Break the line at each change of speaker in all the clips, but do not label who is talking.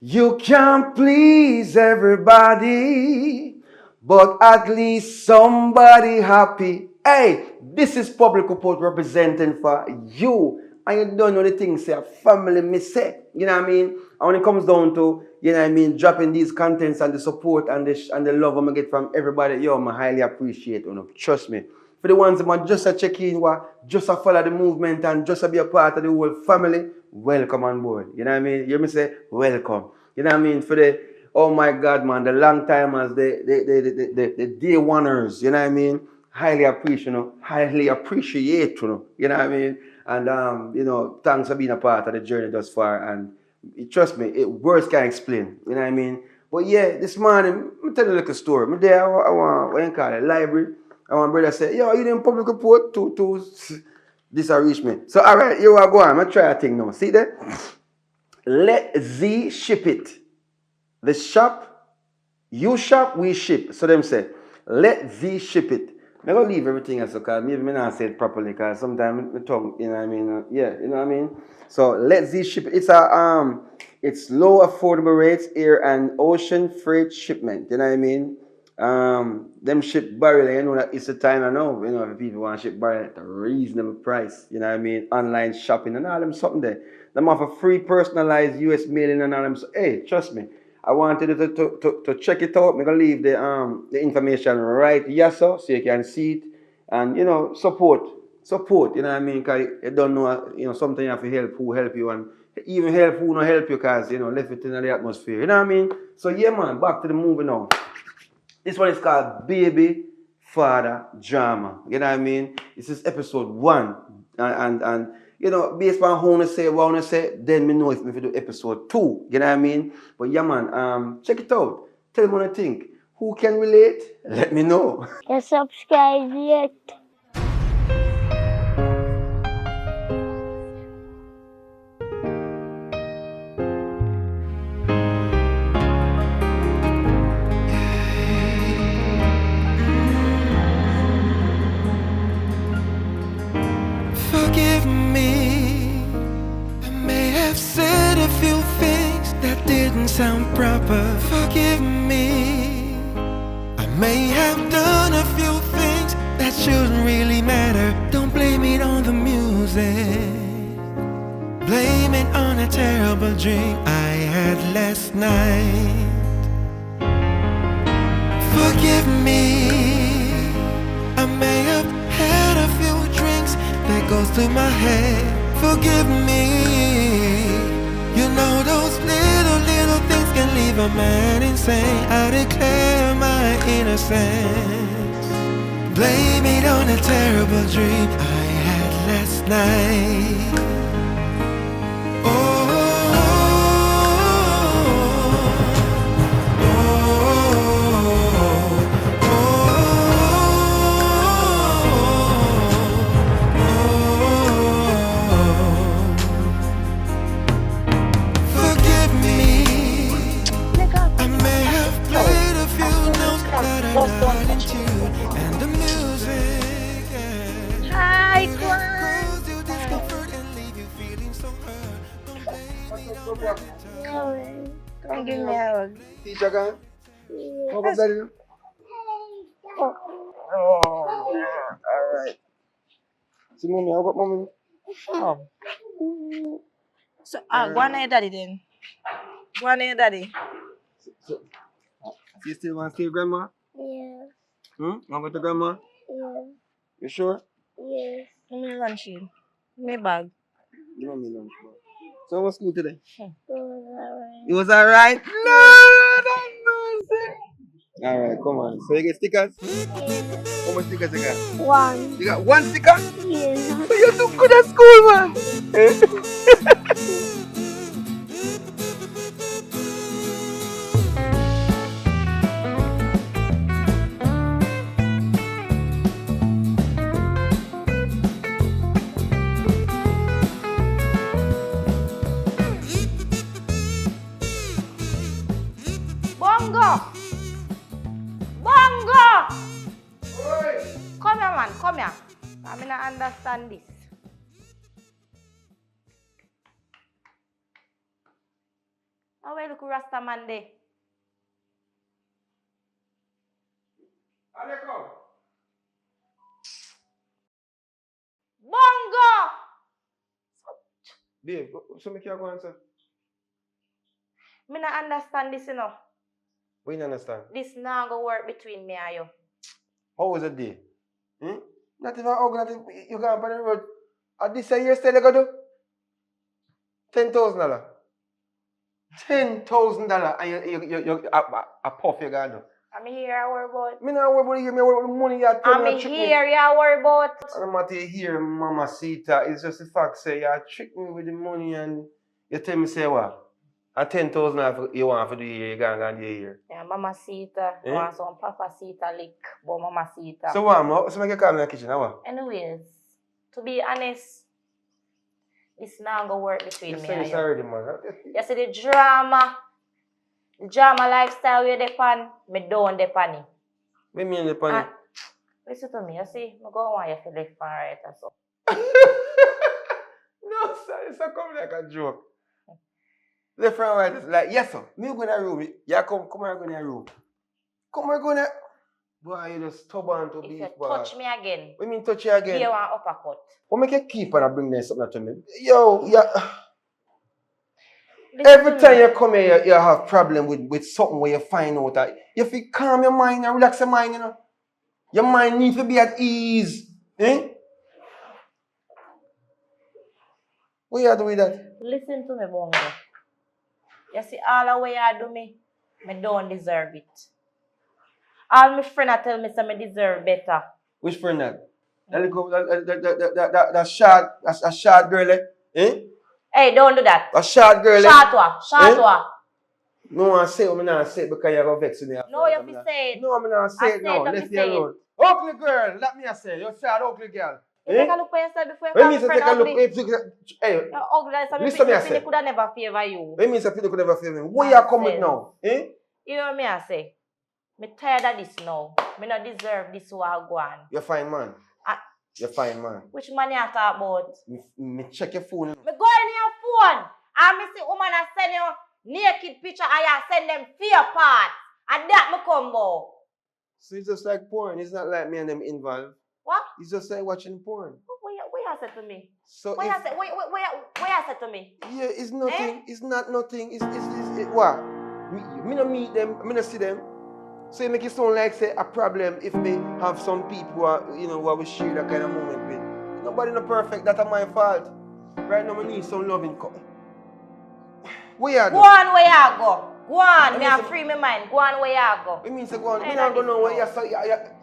You can't please everybody, but at least somebody happy. Hey, this is public report representing for you. And you don't know the things say family me say. You know what I mean? And when it comes down to, you know what I mean, dropping these contents and the support and the love I'm get from everybody, yo, I highly appreciate it. Trust me. For the ones that just a check in, just a follow the movement and just a be a part of the whole family, welcome on board. You know what I mean? You hear me say, welcome. You know what I mean? For the, oh my God, man, the long timers, the day oneers, you know what I mean? Highly appreciate, you know what I mean? And, thanks for being a part of the journey thus far. And trust me, words can't explain, you know what I mean? But yeah, this morning, I'm tell you a little story. I'm there, I want, what you call it, library. And one brother say, yo, you didn't public report to this a reach me. So all right, you are go on. I'm gonna try a thing now. See that? Let Z ship it. The shop, you shop, we ship. So them say, let Z ship it. I'm gonna leave everything else because maybe I not say it properly because sometimes my tongue, you know what I mean? Yeah, you know what I mean? So let Z ship it. It's low affordable rates, air and ocean freight shipment. You know what I mean? Them ship barrel, you know that it's the time I know. You know, if people want to ship barrel at a reasonable price, you know what I mean? Online shopping and all them something there. Them offer free personalized US mailing and all them. So, hey, trust me. I wanted you to check it out. I'm gonna leave the information right here so you can see it and support, you know what I mean? Cause you don't know, sometimes you have to help who help you and even help who not help you cause left it in the atmosphere. You know what I mean? So yeah man, back to the movie now. This one is called Baby Father Drama. You know what I mean? This is episode 1. And based on how I say what I say, then me know if we do episode 2. You know what I mean? But yeah man, check it out. Tell me what you think. Who can relate? Let me know.
You subscribe yet?
Forgive me, I may have said a few things that didn't sound proper. Forgive me, I may have done a few things that shouldn't really matter. Don't blame it on the music, blame it on a terrible dream I had last night. Forgive me, I may have had a few drinks that goes through my head. Forgive me, you know those little things can leave a man insane. I declare my innocence, blame it on a terrible dream I had last night.
Hi, Kwan. Come give me a hug.
Teacher can? How about that? Alright. See mommy, how about mommy?
Oh. So, go on to your daddy then. Go on to your daddy.
So, you still want to stay with grandma?
Yeah.
How about the grandma?
Yeah.
You sure?
Yes.
Give me lunch in. Give me bag.
You know me lunch, bro. So how was school today?
Alright.
It was alright? Lord have mercy. Alright, come on. So you get stickers? How much stickers you got?
One.
You got 1 sticker?
Yeah.
So you do good at school, man.
Bongo! Bongo! Come here, man. Come here. I mean, I understand this. How will look Rasta man there?
Aleko.
Bongo!
Babe, so make you go answer.
Me not understand this, you know.
We don't understand.
This now go work between me and you.
How was the day? Not even hug, not even, you go on the road. At this year still you go do? $10,000. $10,000 and you a puff you gonna do.
I'm here, I worry about.
Me not worry about you, me worry about the money you tell me
I'm
you trick me.
here, you worry about.
I'm not here, Mama Sita. It's just the fact say you trick me with the money and you tell me say what? At 10,000 you want for the year, you gonna do here.
Yeah, Mama Sita.
Eh?
Want some Papa Sita lick, but Mama Sita.
So what? So make you call me in the kitchen, what?
Anyways, to be honest, this now go work between
You
me
say
and
this
you.
already, man.
You see the drama lifestyle you depend, me don't depend it.
What mean the funny?
Listen to me, you see, I go on you for left and right and so.
No, sir, it's not coming like a joke. Left and right is like, yes, sir. Me go in the room. Yeah, come here, go in the room. Come here, go in there. Boy, you just stubborn to
If
be.
you touch me again,
What mean touch you again?
you want uppercut.
What make you keep on bring that something to me? Yo, yeah.
Listen
Every
to
time
me.
you come here, you have problem with something where you find out that you feel calm your mind and relax your mind, you know. Your mind needs to be at ease. Eh? What you do with that?
Listen to me, Bongo. You see, all the way you do me don't deserve it. All my friends tell me say me deserve better.
Which friend that? That short girl, eh?
Hey, don't do that.
A short girl,
Short one.
Eh? No, I say it, I'm not say it because you're going to vex me.
No, you have to say it.
No, I'm not say it now.
I
Let's
say
be
it.
alone. Ugly girl, let me say. You're short, ugly girl.
You take a look for yourself before you
When
call
me
my
say
friend
take a look,
ugly.
hey,
You're ugly, so
listen me, I
me
say.
could have never favor you.
When me say people could never feel me, where you come with now? Eh?
You know what me I say? Me tired of this now. Me not deserve this wagwan.
You're fine, man. You're fine, man.
Which man you talk about?
Me check your phone.
Me go in your phone and me see woman a send you naked picture and you send them fear part. And that me come about.
So it's just like porn. It's not like me and them involved.
What?
It's just like watching porn.
What you said to me?
So
What you said to me?
yeah, it's nothing. It's not nothing. It's what? Me no meet them. Me no see them. So it make it sound like say a problem if me have some people who are, you know, who we share that kind of moment with. Nobody no perfect. That's my fault. Right now, I need some loving. Where you
Go
do?
on where you go. Go on. Me a free my mind. Go on where you go.
What means say go on? Me not go know where you say.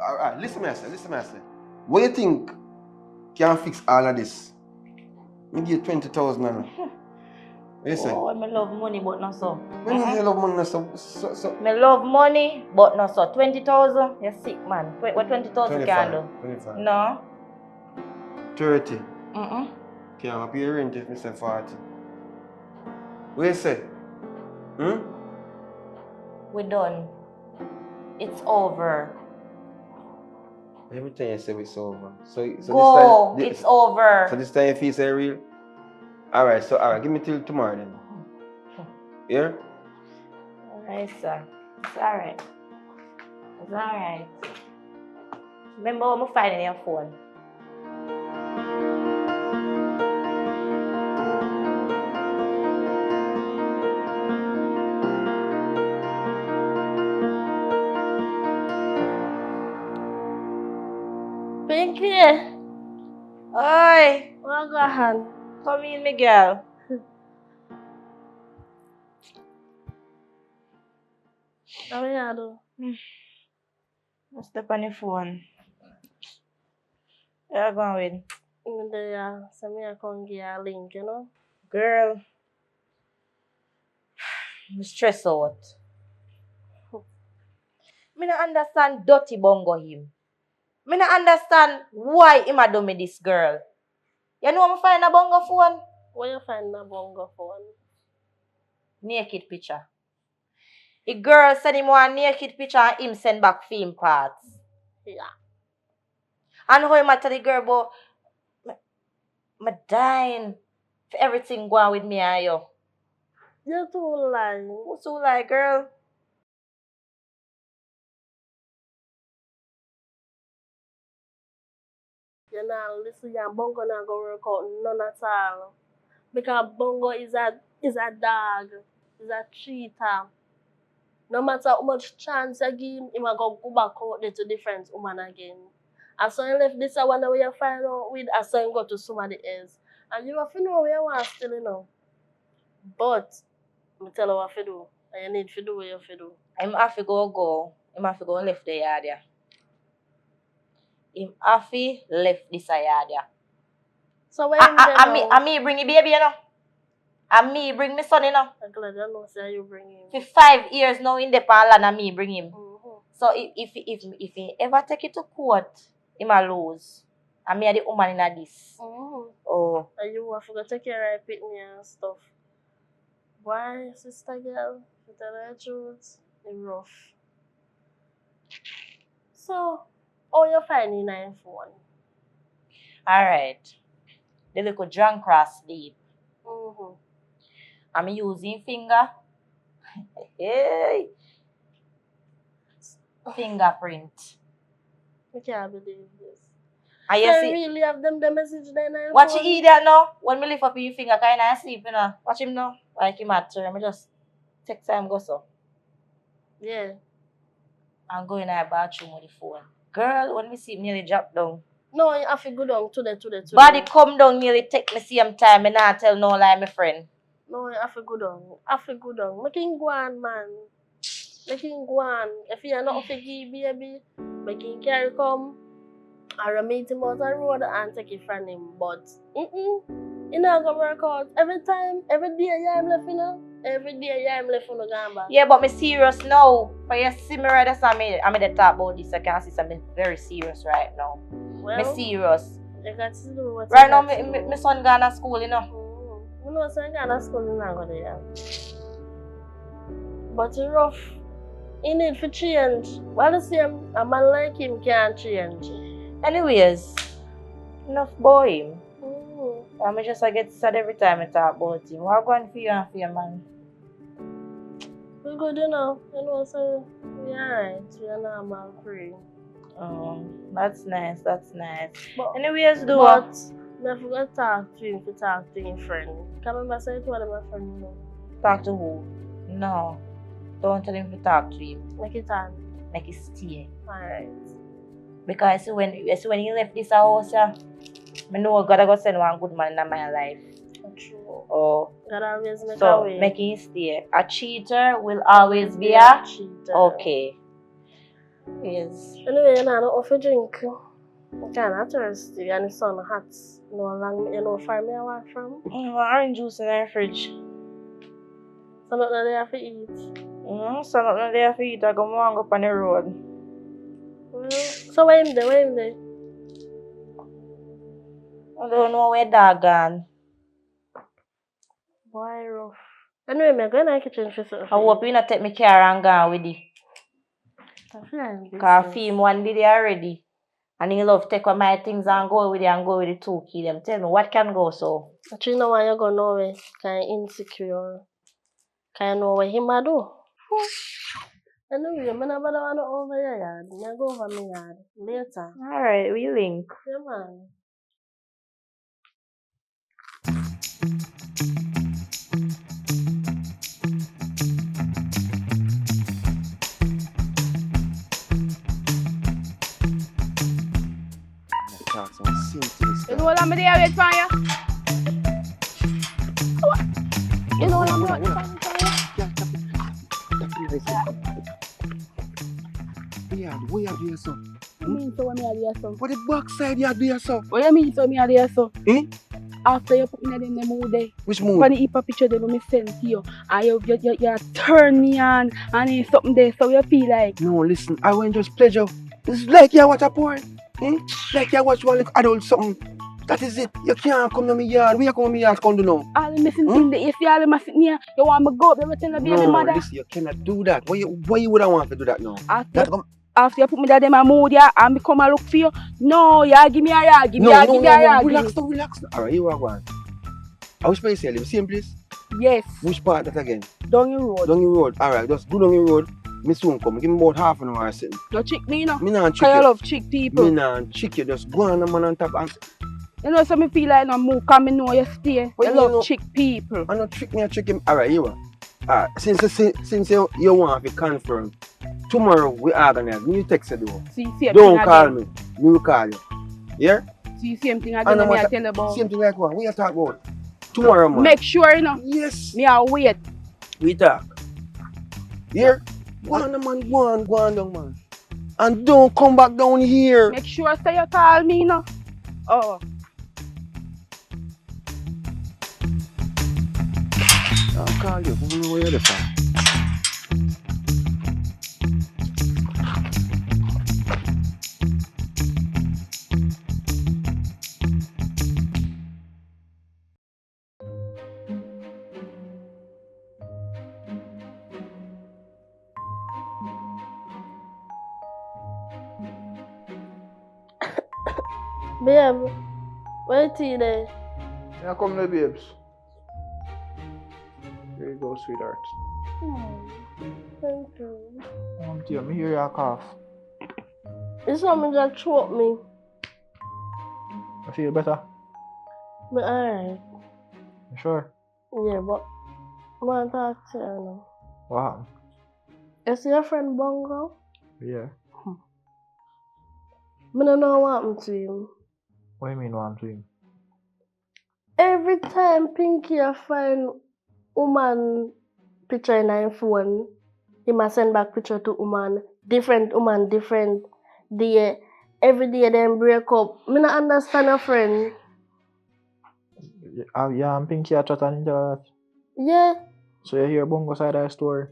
Alright, listen me, I say. What you think can fix all of this? Me give 20,000 now. What you say?
Oh, I love money, but not so.
When you love money, so.
Me love money, but not so. 20,000, you're sick, man. What 20,000 can do?
25.
No.
30.
Mm-mm.
Can't pay rent if me say 40. What you say?
We're done. It's over.
Every time you say it's over. So
Go.
this time,
It's over.
So this time you feel say real? Alright, give me till tomorrow then. Yeah?
Alright, sir. It's alright. It's alright. Remember what I'm finding your phone.
Pinky,
Oi!
wagahan.
Come in, Miguel.
Ano yan do?
I'll step on your phone. Where you going with?
Hindi ya. Sa mga kong giyaling, you know?
Girl. I'm stressed out. Me not understand dirty bongo him. Me not understand why him a do me this girl. You know I'm find a bongo phone?
Where you find na bongo phone?
Naked picture. The girl send him one naked picture and him send back film parts.
Yeah.
And how him a tell the girl about me dying for everything going with me and you.
You're too lying.
Who's too like, girl?
You know, listen, your bongo not gonna work out none at all. Because bongo is a dog, is a cheater. No matter how much chance you give him, he will go back out there to different woman again. And so you left this one where you find out with, and so you go to somebody else. And you have to know where you want still, you know. But, I tell you what to do. And you need to do what you have to do.
Him have to go. Him have to go left the yard there. Him have to left this yard there.
So where him there now?
And me bring the baby, you know. And me bring my son, you know.
I'm glad you know say you bring him.
For 5 years now in the land and me bring him.
Mm-hmm.
So if he ever take it to court, he might lose. And me are the woman in this.
Mm-hmm.
Oh.
And you have to take care of your pitney and stuff. Why, sister girl, to tell her the truth, it's rough. So, how you finding your phone?
Alright. The little drunk cross deep.
Mm-hmm.
I'm using finger. Hey. Fingerprint.
I can't believe this.
And you
You
see,
really have them the message there now?
watch you eat that now. When me lift up your finger, kind of sleep, you know. Watch him now. Like him at turn. Me just take time go so.
Yeah.
And go in our bathroom with the phone. Girl, when me see him nearly drop down.
No, you have to go down today.
Body come down nearly take me same time. Me not tell no lie, my friend.
No, you have to go down. Make him go on, man. Make him go on. If you are not to give baby, make him carry come. Or meet him out the road and take it from him. But, it not gonna work out. Every day you am left, you know. Every day you am left on the gamba.
Yeah, but me serious now. For you see me right, that's why I'm the talk about this. I can see something very serious right now.
Well,
Me serious.
you got to do what
Right
you
now,
got to do.
my son gone to school, you know.
You know, so you got school, you not go there. But it's rough. He need to change. Well, the same, a man like him can't change.
Anyways, enough boy him.
Mm.
I'm just get sad every time I talk about him. What going for you and for your man?
We good, you know. You know, so we alright. We are normal free.
Oh, that's nice. That's nice.
But,
Anyways, do
but I forgot to talk to him to talk to his friend. Can I remember saying to one of my friends, you know?
talk to who? No. Don't tell him to talk to him.
Make it on.
Make it stay.
Alright.
Because when he left this house, I know God go send one good man in my life.
True.
Oh.
God always make a
So
way.
make him stay. A cheater will always be a
cheater.
okay. Yes.
Anyway, you know, I don't offer drink. I'm kind of thirsty and the sun hot. You know, far me I walk from.
Orange juice in our fridge.
So nothing there to eat.
So nothing there for you to go walk up on the road.
Well, so where him there?
I don't know where dog gone.
Boy, rough. Anyway, I'm going to the kitchen for something.
I hope you not take my car and go with it. Because I feel him one day already. And he love take one my things and go with it and go with the two key them. Tell me what can go so?
But you know why you go nowhere? Kind of insecure. Kind of know what him a do. Anyway, I'm never want to over your yard. I go over my yard later.
Alright, we link.
Yeah, man.
You know what I'm there wait for you? You know what I'm waiting for you?
What you do so?
What you mean so me are there so?
What the backside you do so?
What you mean so me are there so? After you put me in the mood there.
Which mood?
When you picture them me send to you and you turn me on and it's something there so you feel like.
No, listen, I want just pleasure. It's like you watch a porn. Like you watch one like adult something. That is it. You can't come to me yard. Where you come to me yard come to now?
All the missing thing that you see all the missing here, you want me go up there and tell the baby mother.
Listen, you cannot do that. Why you would want to do that now?
After you put me there in my mood yeah, and me come and look for you, no, you give me a yard, give me a yard.
Relax now. Alright, you are one. I was supposed to say, live same place?
Yes.
Which part that again?
Down the road.
Down the road. Alright, just go down the road. Me soon come. Give me about half an hour or something.
No chick me, no.
Me nah chick
Cause I
you.
love chick people.
Me nah chick you. Just go on the man on top and
You know, so me feel like no move, cause me know you stay.
Well,
I
you
love
know-
chick people.
I no trick me, I trick him. Alright, you are. Alright, since you want to confirm, tomorrow we organize. Me you text you though.
See, same
Don't
thing
call
again.
me. Me will call you. Yeah?
See, same thing
And
again.
no
Me I
matter-
tell you about.
Same thing like what? We are talk about. Tomorrow, man.
Make sure you know.
Yes.
Me I wait.
We talk. Yeah? Go on, man. Go on down, man. And don't come back down here.
Make sure say you call me, no. Oh.
I'll call you. Who know where you're from?
Babe, wait till there.
Yeah, come there, babes. Here you go, sweetheart.
Thank you.
Dear, me hear your cough.
It's something that choke me.
I feel better.
But alright.
You sure?
Yeah, but I want to talk to you now.
What happened?
You see your friend Bongo?
Yeah.
I don't know what happened to him.
What do you mean what I'm doing?
Every time Pinky I find woman picture in her phone, he must send back picture to woman, different day. Every day them break up. I don't understand a friend.
Yeah, I'm Pinky at chatting into that.
Yeah,
So you hear Bongo side of the story?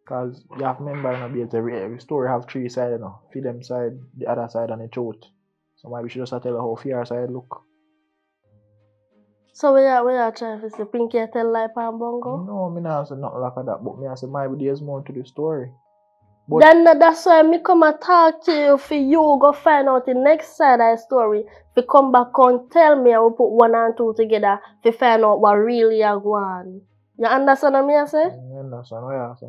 Because you have to remember, you know, every story have three sides, you know. Feed them side, the other side, and the truth. So maybe we should just tell her how fear side look.
so we are trying to say Pinky tell lie on Bongo.
No, me not say nothing like that, but me I say maybe there's more to the story. But
Then that's why me come and talk to you for you go find out the next side of the story. If you come back and tell me I will put 1 and 2 together to find out what really are going on. You understand what me I say?
I understand what you say.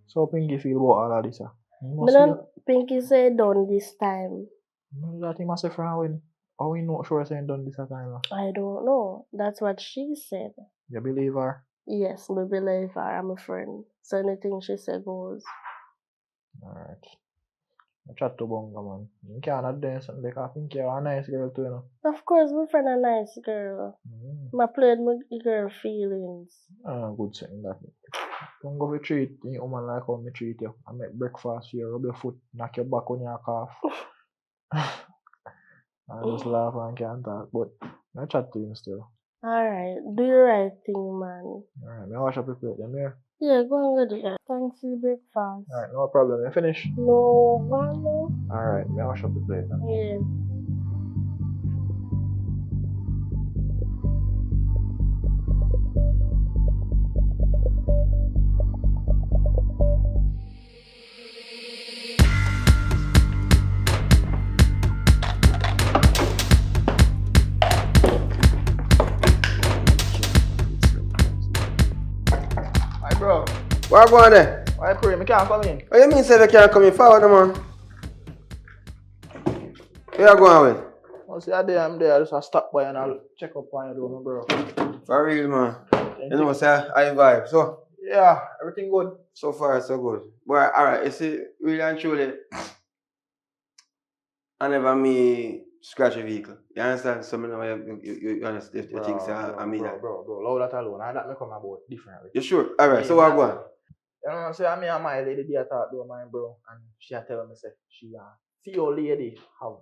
So Pinky feel about all of this, You
Me
must
don't Pinky say done this time.
feel that he must say from when. How we not sure saying done this at time?
I don't know. That's what she said.
You believe her?
Yes, me believe her. I'm a friend. So anything she said goes.
Alright. I chat to Bongo, man. You can't do something like I think you're a nice girl too, you know.
Of course, my friend a nice girl. I played my girl feelings.
Good saying that. Don't go to treat the woman like how me treat you. I make breakfast for you, rub your foot, knock your back on your calf. I just laugh and can't talk, but I chat to him still.
Alright, do the right thing, man.
Alright, me wash up the plate, then here.
Yeah, go and go do that. Thanks for the breakfast.
Alright, no problem. You finish?
No, go on now.
Alright, me wash up the plate then.
Yeah.
Hi, bro.
What go on there?
Why pray? Me can't come in.
What you mean say they can't come in forward, man? Where you going with?
Once you're there, I'm there. I just stop by and I'll check up on you, though, bro.
For real, man. You know, say I vibe. So,
Yeah, everything good.
so far, so good. But, alright, you see, really and truly, I never me scratch a vehicle. You understand? So, you know, you understand the things I mean that.
Bro, low that alone. I that me come about differently.
You sure? Alright, so what go on?
You know what I'm saying? Me and my lady there talk to mine, bro, and she a tell me say she feel lady have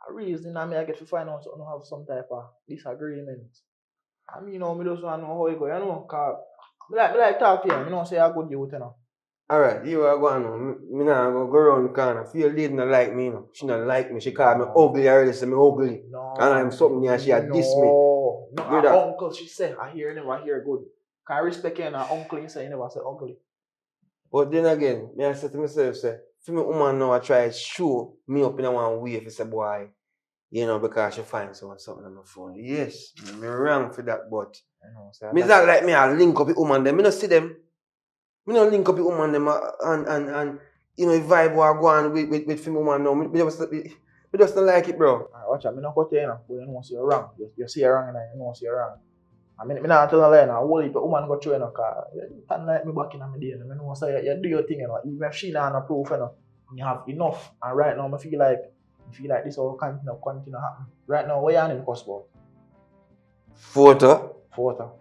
a reason and me I get to find out so I have some type of disagreement. I mean, you know, me just want to know how it go, you know, cause me like talk to you, you know, say a good youth, you know.
Alright, you are going on. Me nah go around the corner. Feel lady not like me, you know. She not like me. She call me ugly already, say me ugly.
No.
And I'm something here, she a diss me.
No,
Do
her
that.
uncle, she say, I hear never hear good. Can I respect you and her uncle, he say, he never say ugly.
But then again, me I say to myself, say, for me woman now I try to show me up in a one way if it's a boy. You know, because she finds something on my phone. Yes, I'm wrong for that, but
You know, so
me that like me, I link up with woman them. Me not see them. Me not link up with woman them and you know, vibe what I go on with film woman now. Me just don't like it, bro.
watch out, me not cut you, you know, but you know, see you're wrong. You see you're wrong, and you know, see you're wrong. I mean, me not tell you lie now. Whole heap of woman go through, you know, cause you can't like me back in my day. You know, so you do your thing, you know. Even if she not no proof, you know, you have enough. And right now, I feel like this all continue happen. Right now, where you on in cost about?
Photo,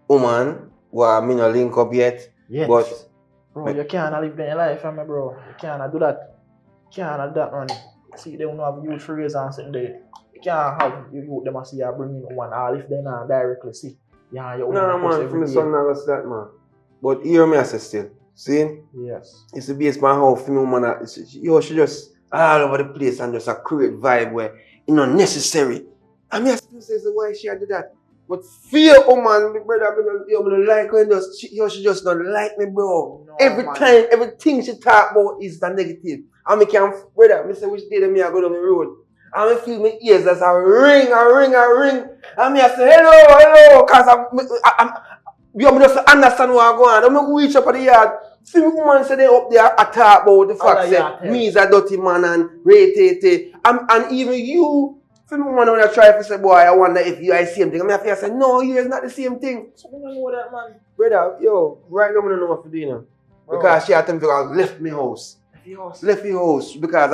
Woman.
well, me not link up yet.
Yes.
But
bro, you can't live your life, man, bro. You can't do that. You can't do that, man. See, they don't have youth for reason sitting there. You can't have you them and see you bring in one, or if they not directly see. Yeah, you
no, man, from the son now that's that, man. But hear me, I say still. See?
Yes.
It's the base man how female woman, she just all over the place and just a create vibe where it's not necessary. I mean, I still say, so why she do that? But fear woman, my brother, I don't like when she just don't like me, bro.
No,
Every
man.
time, everything she talk about is the negative. And me can, brother, me say which day me I go down the road. And I feel my ears as a ring. And me I say, hello, cause you just understand what I'm going on. I'm reach up at the yard. See me woman say they up there I talk about the fact that me is a dirty man and rate. And even you, see me woman when I try to say, boy, I wonder if you are the same thing. I mean, I say, no, you is not the same thing.
So you don't know that, man.
Brother, yo, right now I don't know what to do now. Because she had time to left me house. Left the house because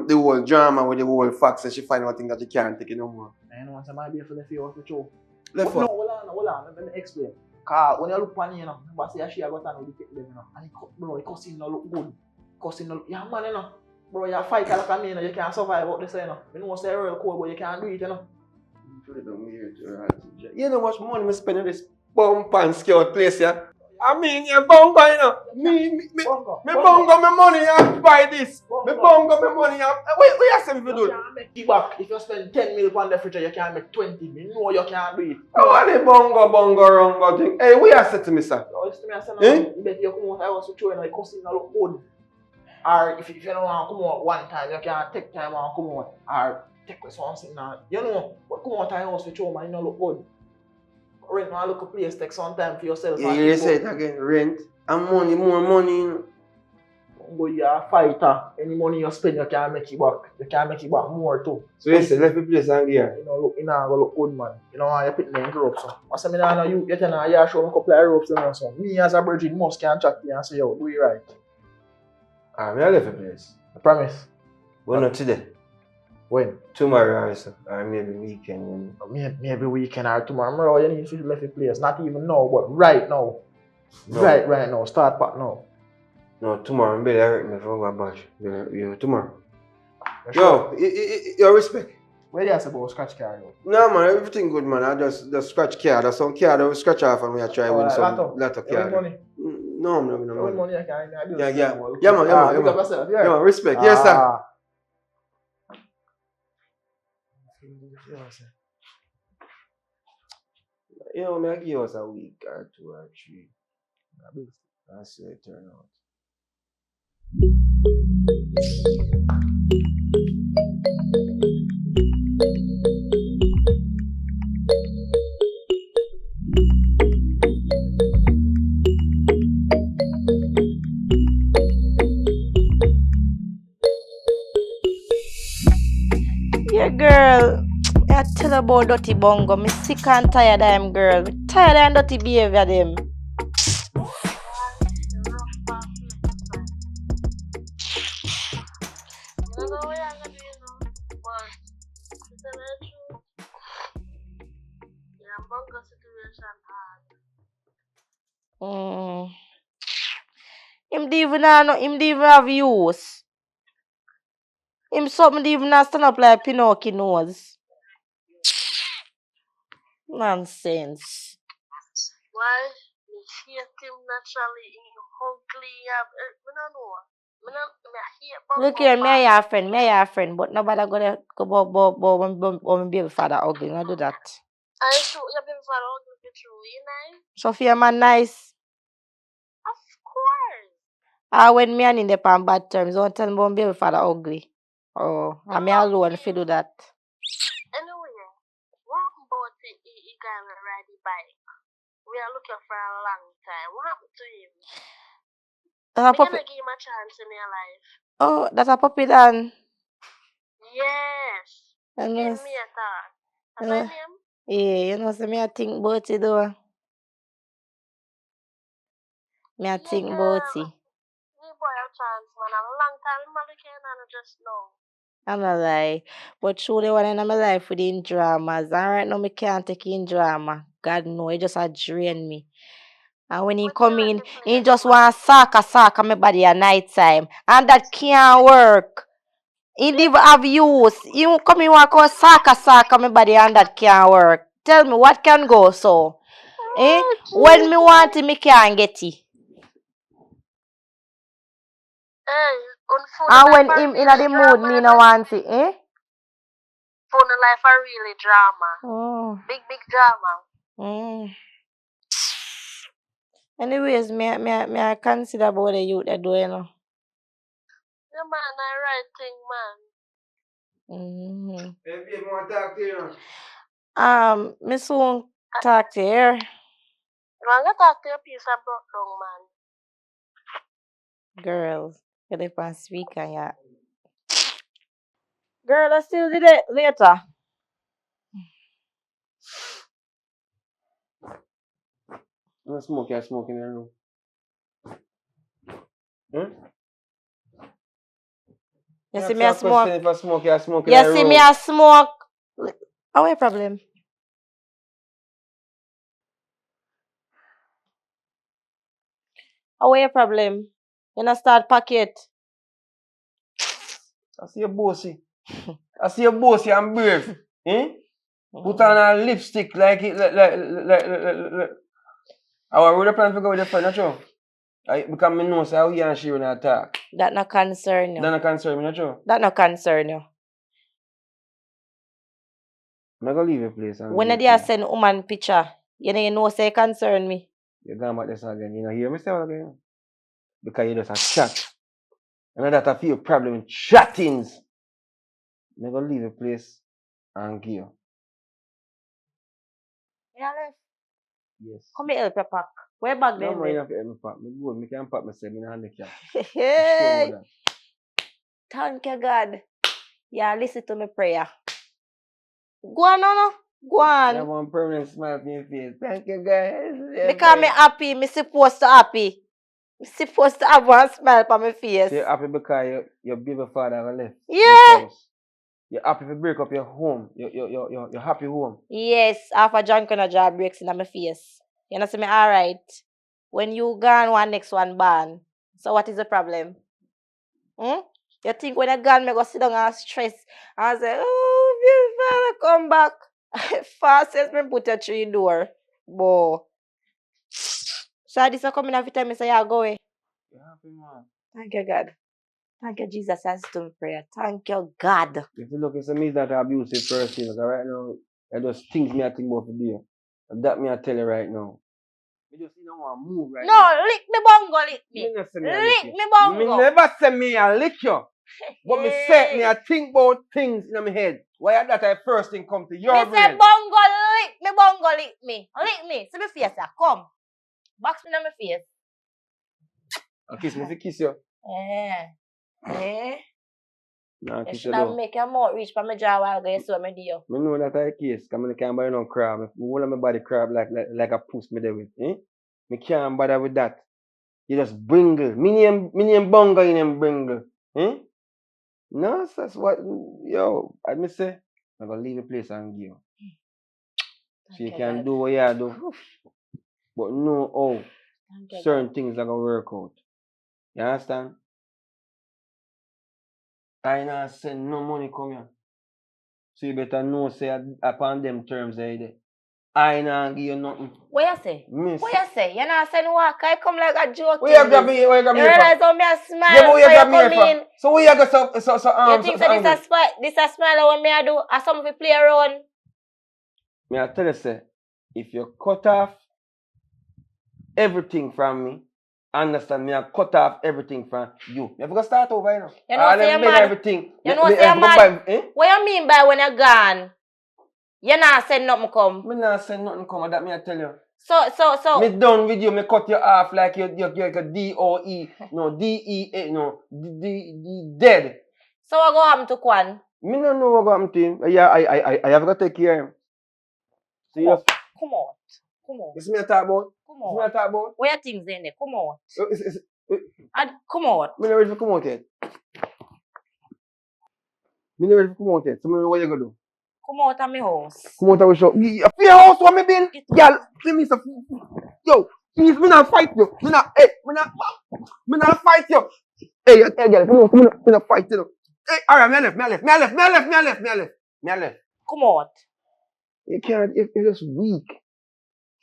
the whole drama with the whole facts and she find one thing that she can't take it no more.
I know, so might be for left your house for sure.
Left
No,
her.
hold on, let me explain. Cause when you look on you know, but say she got on with the them, you know, and bro, it cousin no look good. Cousin no look, yeah man, you know. Bro, you fight like a man, you know, you can't survive out this, you know. You know, say real cold, but you can't do it, you know.
You know how much money I spend on this bump and scout place, yeah? I mean, you bungo, you know. Me bungo my money and buy this. Me bungo my money and... Wait, you say me to do?
You can't make it back. If you spend 10 mil on the fridge, you can't make 20. You know you can't do it.
Oh, what the bungo thing? Hey, what you say to me, sir?
You listen to me, I say, you bet you come out, I was to show you, like, cousin no look good. Or if you don't want to come out one time, you can't take time and come out. Or take something now. You know, but come out of the house with you, man, you don't look good. Rent now look a place, take some time for yourself.
Yeah, you say it again, rent and money, more money, you know.
But you're a fighter. Any money you spend, you can't make it back. You can't make it back more too.
So you say, left the place and gear.
You know, look, you know, look good, man. You know, you put me in ropes. So. I say, I know you get in a year, show me a couple of ropes. And so. Me as a virgin must can chat to you and say, yo, do it right.
I left the place.
I promise.
Well, not today.
When?
Tomorrow also. Or maybe weekend.
Maybe weekend or tomorrow. You need to leave the place. Not even now, but right now.
No.
Right now. Start back now.
No, tomorrow. I'm better hurt me for go bash. You tomorrow.
Sure.
Yo, your respect.
What do you say about scratch card?
No man, everything good man. I just scratch card. There's some card I will scratch off and we try win some lot of card.
Money?
No,
money. Money I can
Yeah man. Yeah man, respect. Yes sir. You know, I give us a week or 2 or 3. That's the turn out.
Yeah, girl. I tell about dirty bongo. Me sick and tired of them, girl. Me tired of them dirty behavior them. Him don't even have use. Him something even not stand up like Pinocchio nose. Nonsense.
Why? Me hate him naturally. He ugly.
Look here, me a your friend, but nobody gonna go about Babyfather ugly. Not do that.
I show your Babyfather ugly for true, you know?
Sophia man nice.
Of course.
When me and in the pan bad terms, don't tell me about Babyfather ugly. Oh, I'm me alone if you do that.
And bike. We are looking for a long time. What happened to him?
That's a
We
puppy.
gonna give him a chance in your life.
Oh, that's a puppy then.
Yes.
I know.
Give me a thought. What's my name?
Yeah, you know, so me I think about it though. Me I think about it.
Give boy a chance, man. A long time I'm looking and I just know.
I'm not lie. But truly one in my life within dramas. And right now me can't take in drama. God know, it just a drain me. And when he
But
come
you
in,
like the
he
place,
just
man.
want soccer my body at night time. And that can't work. He never have use. You come in want to soccer my body and that can't work. Tell me what can go so? When me want it, me can't get it.
Hey, on phone
And
life
when
are
him in
really
the mood,
drama,
me
you
no
know?
want it,
Phone life are really drama.
Oh.
Big drama.
Mm. Anyways, me I consider about the youth they do, you know.
Yeah, man, I right thing, man.
Mm-hmm.
Hey, babe, I want to talk to you.
Me soon talk to her.
You want to talk to your piece of broke down, man.
Girls, get up and speak and yeah. Girl, I still did it later.
I'm smoking in the room.
You
Yeah,
see me a smoke.
if I smoke, I smoke in
You
the
see
room.
me a smoke. How your problem? How your problem? You not start packet.
I see your bossy. I see your bossy and brave. Put on a lipstick like it, like. I really plan to go with your friend, not true? Because I know how he and she when I talk.
That not concern you.
That not concern me, not true?
That not concern you.
I'm not going to leave your place.
When they send woman picture, you know say concern me.
You're going back this again. You know, hear me say what again? Because you just a chat. And that I feel problem with chattings. I'm going to leave your place and give you.
Yeah, left.
Yes.
Come here, help your pack. Where bag
No,
them
man, you
there?
have to help me pack. Me good. Me can pack myself. Me not handicap.
Hey,
Sure.
thank you, God. Yeah, listen to me prayer. Go on, no. Go
You have
on.
one permanent smile on your face. Thank you, guys.
Because me happy, me supposed to happy. Me supposed to have one smile on my face.
So you're happy because your baby father left
Yeah.
this house. You're happy to break up your home. Your happy home.
Yes, after John gonna job breaks in my face. You know, see me alright. When you gone, one next one ban. So what is the problem? You think when I gone, me go sit down and stress and say, oh, Babyfather, come back. Fast as me put you through the door. Bo. So this is coming every time I say, yeah, go away.
You're happy, man.
Thank you, God. Thank you, Jesus. Answer to me prayer. Thank you, God.
If you look, it's me that abusive person. Because right now, I just things me I think about to do. And that me I tell you right now. Me just don't want to move right now.
No, lick me bongo, lick me.
Me never say me a
Lick
lick
me
you.
bongo.
Me never say me a lick you. But me say me I think about things in my head. Why that I first thing come to your
Me
brain?
say bongo, lick me bongo, lick me. Lick me. See me face, yeah. Come. Box me on my face.
I kiss me if you kiss you.
Eh.
Nah,
You
kiss
should
you
have
though.
make your mouth reach for my jaw while I saw me do you.
Me know that I kiss. Because I can't buy no crab. All of my body crab like a puss me there with. Me can't bother with that. You just bringle. Me name bongo in name bringle. No, that's what, yo, I me say, I'm going to leave the place and give you. So you
Okay,
can
God.
do what you do, but know how
Okay,
certain
God.
things are going to work out. You understand? I not send no money come here. So you better know, say, upon them terms, I not give you nothing.
What you say?
Miss.
What you say? You not saying walk. I come like a joke.
Where you grab me? Where you grab me?
You realize how me a smile
Yeah, but where you grab me
come
here
in.
for? So where you go so
You think so this a smile when me I do? As some of you play around.
Me I tell you, say, if you cut off everything from me, understand me, I cut off everything from you. You have to start over, you know.
You know say you're mad.
Everything.
You know say you're mad.
Eh?
What you mean by when you're gone? You not send nothing come.
Me not send nothing come, that me I tell you.
So.
Me done with you, me cut you off like you're like a DOE, no, DEA, no, dead.
So what go happen to Kwan?
Me don't know what happened to him. Yeah, I have to take care of him. So you just,
Come out. Come out.
you see me I talk about?
Come
You see me I
out.
talk about?
Where things in there? Come out.
It's,
Come out.
me not ready to come out yet. Me not ready to come out yet. So me know what you gonna do.
Come out of my house.
Come out of the shop. Yeah, for your house, what me been? Girl, let me say, yo, please, me not fight you. Me not fight you. Hey, girl, come on, me not fight you. Hey, alright, me left.
Come out.
You can't, you're just weak.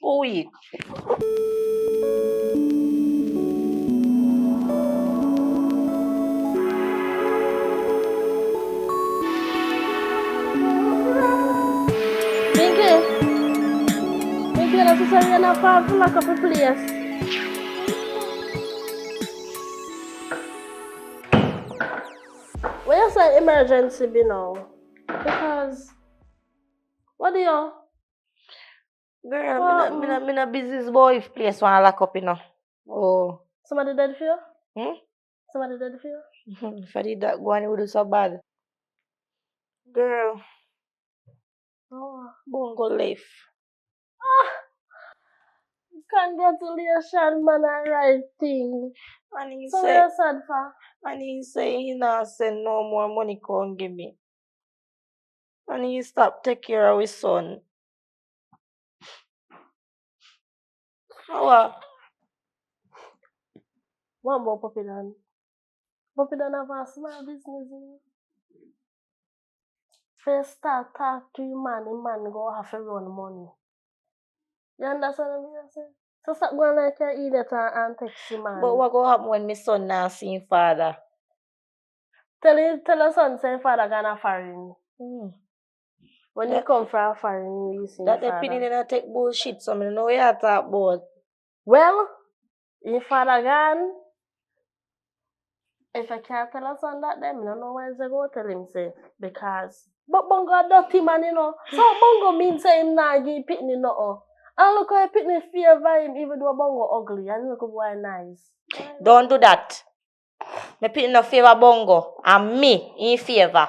Who weak?
Minky, that's what you're not far from lock up a place. Where you say emergency be now? Because what do you?
Girl, me no business boy if place wanna lock up, you know. Oh.
Somebody dead for you?
Hmm?
Somebody dead for you?
If I did that, go on, it would do so bad. Girl,
Oh.
Bongo life.
Congratulations, man, I right thing.
And he
So
say,
you're sad for?
he not send no more money come give me. And he stop take care of his son. How?
One more Puppy Dan. Puppy Dan have a small business, you know. First start talk to your man, the man go have to run money. You understand what I say? So stop going like an idiot and text your man.
But what go happen when my son not see him father?
Tell your son say father gonna foreign. When you
That-
come from a foreign, you see
That the
father.
opinion not take bullshit, so I don't know what you talk about.
Well, if father gone, if I can't tell a son that, then I don't know where to go tell him say. Because, but Bongo a dirty man, you know. So Bongo means say him not give pitney nothing. And look how pitney favor him even though Bongo ugly. And look how boy nice.
Don't do that. Me put no favor Bongo and me in favor.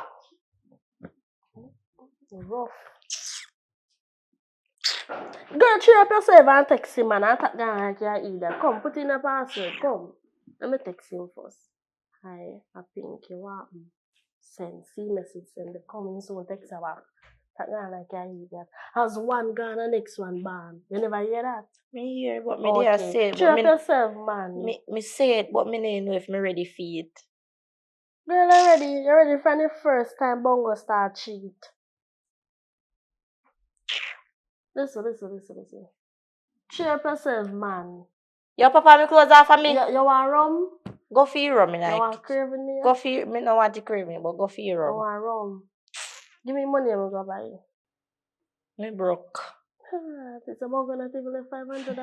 Rough. Girl, cheer up yourself and text him, man. I talk down like you either. Come, put in a password. Come. Let me text him first. Hi, I think you want send see message send the coming soon text her back. Talk down like you either. Has one gone and next one born. You never hear that?
Me hear, but me there say it.
Cheer
But
up yourself, man.
me say it, but me don't know if me ready for it.
Girl, you're ready from the first time Bongo start cheat. Listen. Cheer up yourself, man.
Your papa me close off for me.
You want rum?
Go for your rum, me
You
like.
want craving here?
Go for your, me no want to crave me, but go for your
You
rum.
want rum? Give me money, I'm gonna buy you.
Me broke.
It's about gonna take like $500.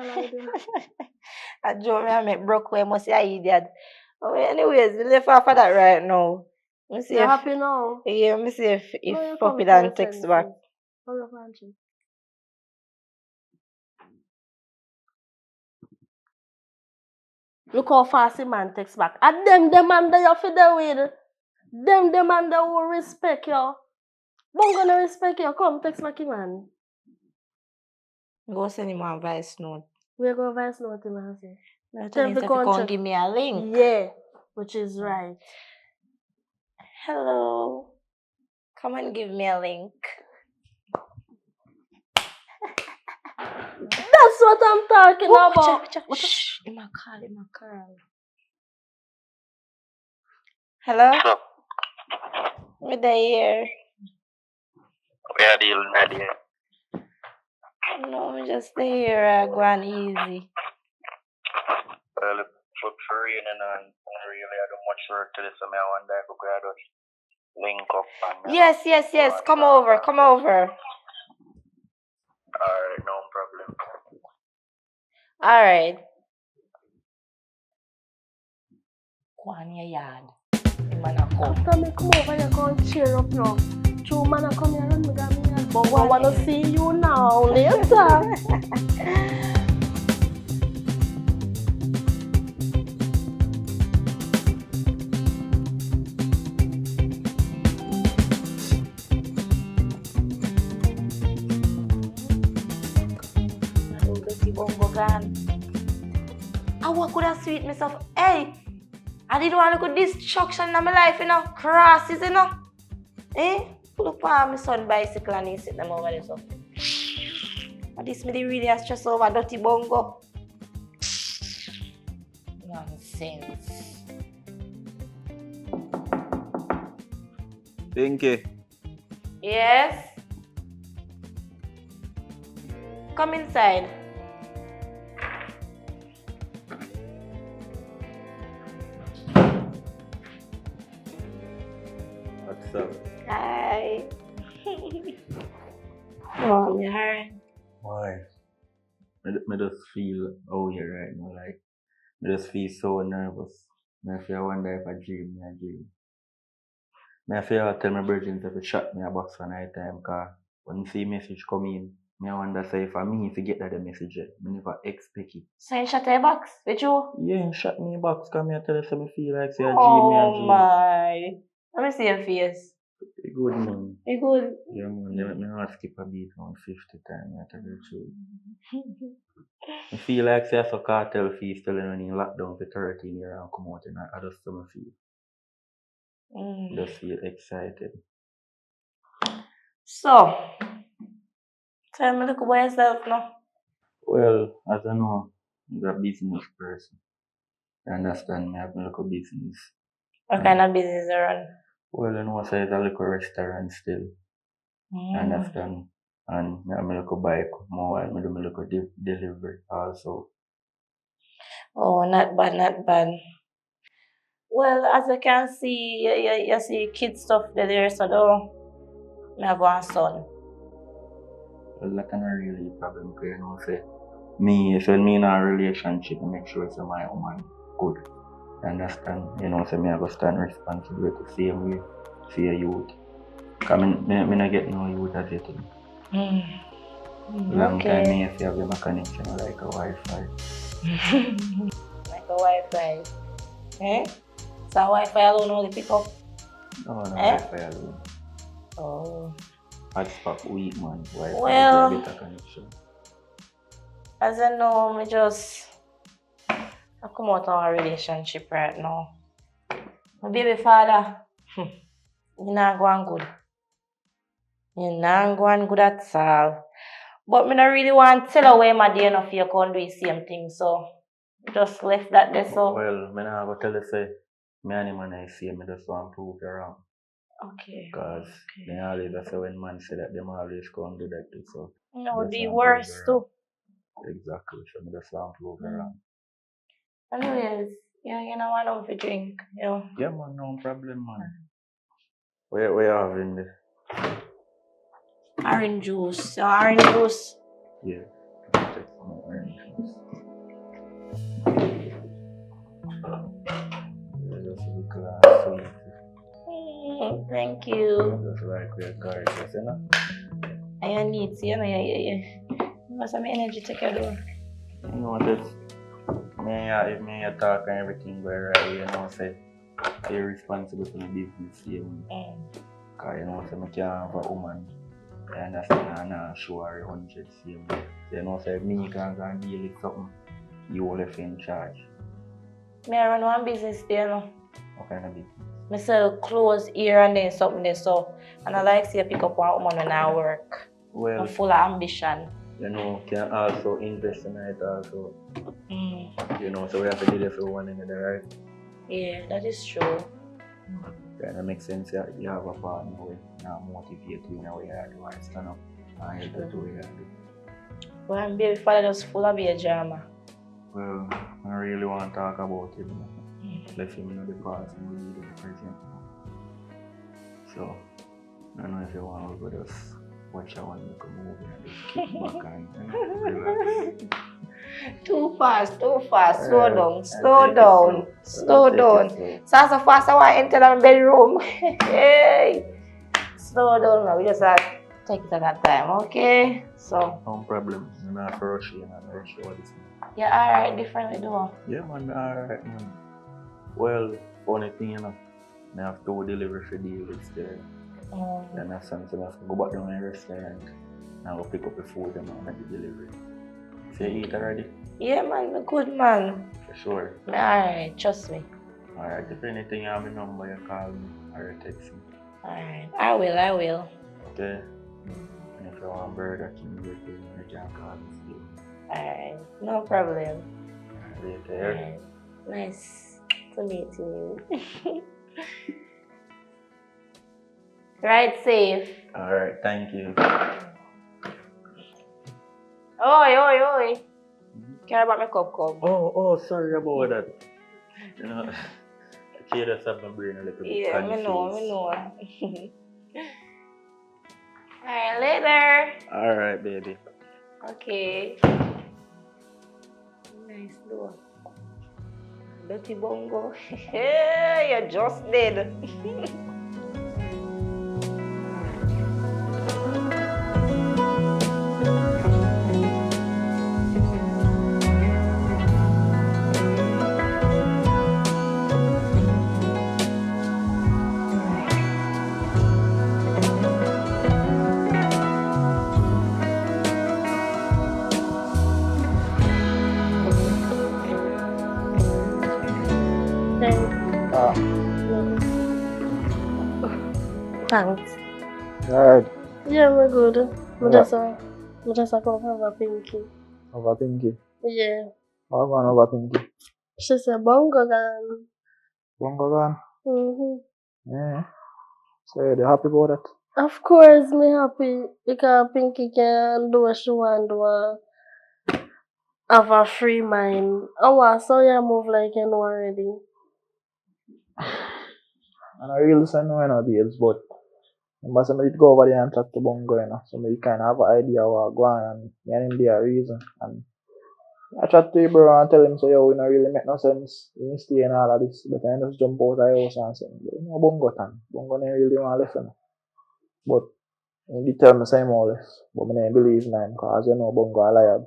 I joke me I make broke way must say I idiot. Oh, anyways, we left off of that right now. Me see
You're
if
happy now?
yeah, me see if
you
Puppy
come
Dan
to your
text back.
senses. Hurry up, Angie. Look how fast the man text back. And them man that you feel with. Them man that will respect you. But gonna respect you. Come text back, man.
Go send him a voice note.
We're going to voice note, man.
Tell him if you can give me a link.
Yeah, which is right.
Hello. Come and give me a link.
That's what I'm talking about.
Shh, in my car. Hello? Me there here.
Where are you, Nadia?
No, me just stay here. I go on easy.
Well, it's raining and really I don't much work to this, so I wonder if we could just link up and
Yes. Come over.
Alright, no problem.
Alright. Go on your yard. The man a come.
After me come over, you can't cheer up now. Two man come here and me got me Bongo, I wanna see you now later.
Dirty Bongo gone. I what could have sweet myself? Hey, I didn't want to go destruction in my life, you know. Crosses, you know. Eh? Pull up on my son bicycle and he sit them over there so. But this me really has stress over Dirty Bongo. Nonsense.
Pinky,
Yes? Come inside.
what's up?
Hi. Oh, me hurt.
Why? Me just feel out here right now, like, me just feel so nervous. Me feel wonder if I dream, me a dream. Me feel tell my virgins if they shot me a box for night time, cause when you see message come in, me I wonder say if I me if you get that the message yet. Me never expect it.
So you shut your box with you?
Yeah, you shot me a box, cause me I tell you say me feel like say a dream,
Oh my. Let me see your face.
You good man.
You good?
Yeah man, you make me heart skip a beat around 50 times, I tell you the truth. I feel like say I saw cartel fees still in lockdown for 13 years and come out and I just don't feel. Just feel excited.
So, tell me look about yourself now.
Well, as I know, I'm a business person. You understand me, I have a little business.
What kind of business you run?
Well, you know, say it's a little restaurant still. You understand? And I have a little bike, more I do a little delivery also.
Oh, not bad, not bad. Well, as I can see, you see kids stuff there, so though, I have one son.
Well, that's not really a problem, because you know, say, me, so when me in a relationship, I make sure say my woman good. You understand? You know, say me I go stand responsible to same way for your youth. Because me not get no youth as yet. Long time me if you have a connection like a Wi-Fi.
Like a Wi-Fi. Eh? So Wi-Fi alone only pick up?
No,
Eh?
Wi-Fi alone.
Oh.
Hotspot weak man. Wi-Fi
Well,
get a better connection.
as I know, I come out of a relationship right now. My baby father, you not going good. You not going good at all. But me not really want to tell away my day enough you can't do the same thing, so just left that there so.
Well, me not go tell you say, me and him and I see me just want to prove you wrong.
Okay.
Because they always say when man say that, them always come do that too, so.
No,
just
the
want to
worst
prove you
too.
wrong. Exactly, so me just want to prove you wrong.
Anyways, yeah, you know what I want to drink, you know.
Yeah man, no problem man. Where you having this?
Orange juice. So orange juice.
Yeah. Take some orange juice. Yeah, just a glass sweet.
Thank you.
Just like we're gorgeous, you know?
I need to, you know, you must have energy to care of.
You know, just if me talk and everything go right, you know, say you're responsible for the business, you know. Because you know, say me can't have a woman. I understand and I'm sure 100 same way. You know, say me can go and deal with something, you will left in charge.
Me I run one business there, you know.
What kind of business?
I sell clothes here and there, something there, so. And I like to pick up one woman when I work.
Well,
I'm full of ambition.
You know, can also invest in it also. You know, so we have to do this for one another, right?
Yeah, that is true.
Yeah, that makes sense. You have a partner who now motivate you in a way you do and stand up and help you do what you do.
Well, my baby father just full of a drama.
Well, I really want to talk about it. Let him know the past and we the present. So, I don't know if you want to go just watch a one look movie and just kick back and relax.
Too fast. Slow down. So as fast as I enter the bedroom. Hey. Slow down now. We just have Take it at that time, okay? So,
No problem. I'm not for rush you, I'm rush you all this.
you're alright, differently though.
Yeah, man, alright, man. Well, funny thing, I have to deliver for David's there. Then I sent I have to go back down to the restaurant and I'll pick up the food and I'll make the delivery. So you eat already?
Yeah, man, I'm good, man.
For sure.
Alright, trust me.
Alright, if anything, you have my number, you call me or you text me.
Alright, I will.
Okay? And if you want Burger King, you can call me.
Alright, no problem.
Later.
Alright, nice to meet you. Ride safe.
Alright, thank you.
Oi. Care about my cup.
Oh, sorry about that. You know, I just have my brain a little bit
Yeah, I
confused.
know. Alright, later.
Alright, baby.
Okay. Nice door. Dirty bongo. Hey, you just did.
Thanks.
Alright.
Yeah, we're good. We
Yeah.
just come over Pinky.
Over Pinky.
Yeah.
How gone over Pinky?
She said bongo gone.
Bongo gone? Yeah. So you're happy about that?
Of course, me happy because Pinky can do what she want to have a free mind. Oh, I saw you move like you know already.
And I really say no, deals, but remember somebody go over there and talk to Bongo, so me kind of have an idea what go on, and me and him be a reason. And I chat to him, bro, and tell him, so yo, it don't really make no sense. You stay in all of this, but I just jump out of the house and say, you know, Bongo tan. Bongo don't really want to listen. But he tell me say more or less, but I don't believe in him, because you know Bongo a liar.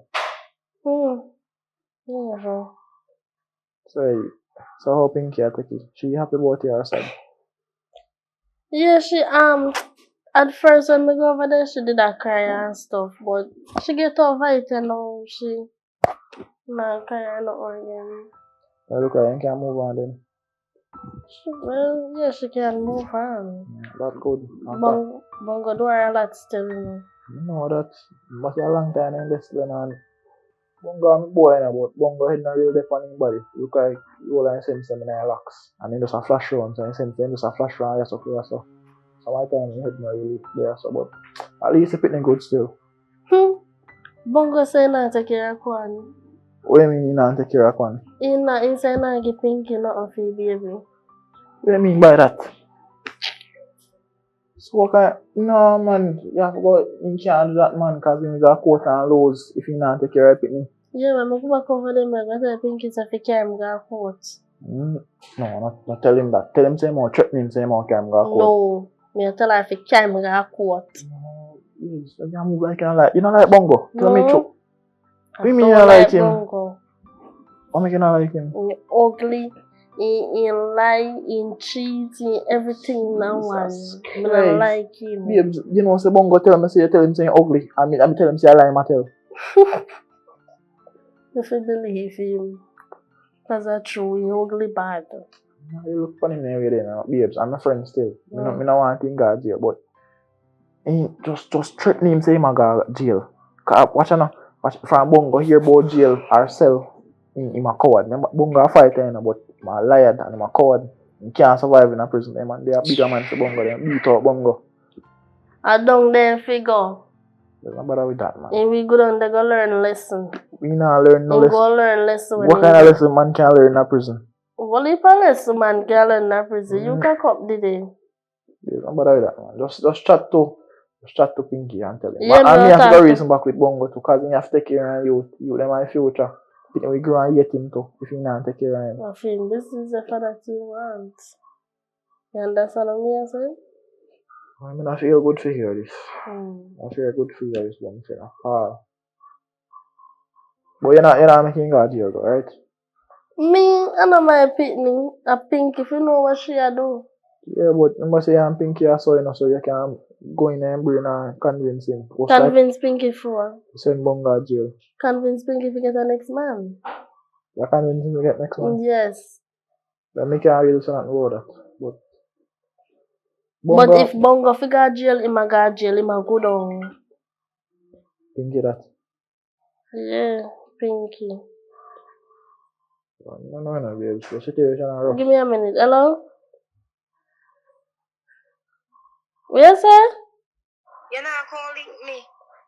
Yeah.
So how Pinky take it? She happy about your side?
Yeah, she at first when we go over there she did a cry and stuff, but she get over it and now she not cry no again.
Well, look, I can move on then.
Well, yeah, she can move on.
That's good.
Bongo do her a lot still, you know.
You know that must be a long time in this and Bongo I'm a boy now, but Bongo head not really deaf on his body. Look like you all sense them in the locks. And he just a flash round, so he sense them just a flash round, yes, okay, so. So my time he head not really there, so but at least he pitting good still.
Bongo say not take care of Kwan.
What do you mean you not take care of Kwan?
He say not give Pinky nothing for your baby.
What do you mean by that? So what kind no man, you have to go in can't do that man because he got coat and lose if you not take care of it.
Yeah, when I go back over there, I tell Pinky to take care of him coat.
No, not tell him that. Tell him say more threaten him say more carry him coat.
No, me tell her to carry him coat.
No, please, you move like you don't like Bongo. Tell me true.
I
What do you mean you
don't
don't like him?
Bongo.
What make you not like him?
He ugly, he lie, he cheat, he everything now one. I don't like him.
Babes, you know say Bongo tell me say you tell him say ugly. I mean tell him say I lie him I tell.
If you believe him, because that's true, he ugly bad.
You look funny in every day now. Babes, I'm a friend still. I don't want to think God jail, but he just threaten him say him a go jail. Watch from Bongo hear about jail herself. Him a coward. Remember Bongo a fighter, but him a liar and him a coward. He can't survive in a prison. They are bigger man for Bongo. They beat out Bongo.
I don't then figure.
There's no bother with that, man.
And we go down there go learn lesson.
We not learn no
We
lesson.
go learn lesson.
What kind of lesson man can learn in a prison?
What if a lesson man can learn in prison? You can come the day.
There's no bother with that, man. Just chat to Pinky and tell him.
Yeah,
and me have to go reason back with Bongo too, because he have to take care of youth. You them my future. We grow and hate him too, if he not take care of him.
I feel this is the father that you want. You understand what I say?
I mean, I feel good to hear this.
Hmm.
I feel good to hear this one thing. But you're not making God here, though, right?
Me, I know my pitney, a pink, if you know what she a do.
Yeah, but you must say I'm Pinky or so, so you can go in there and bring and convince him. What's like
Convince Pinky for.
send Bunga jail.
Convince Pinky to get the next man.
You convince him to get next one.
Yes.
Then me can't really say nothing about that. But
But
Bunga,
if Bongo figure jail, him a go jail, him a go down.
Pinky that.
Yeah, Pinky.
No, babe. The situation is rough.
Give me a minute. Hello? What you say?
You're not calling me.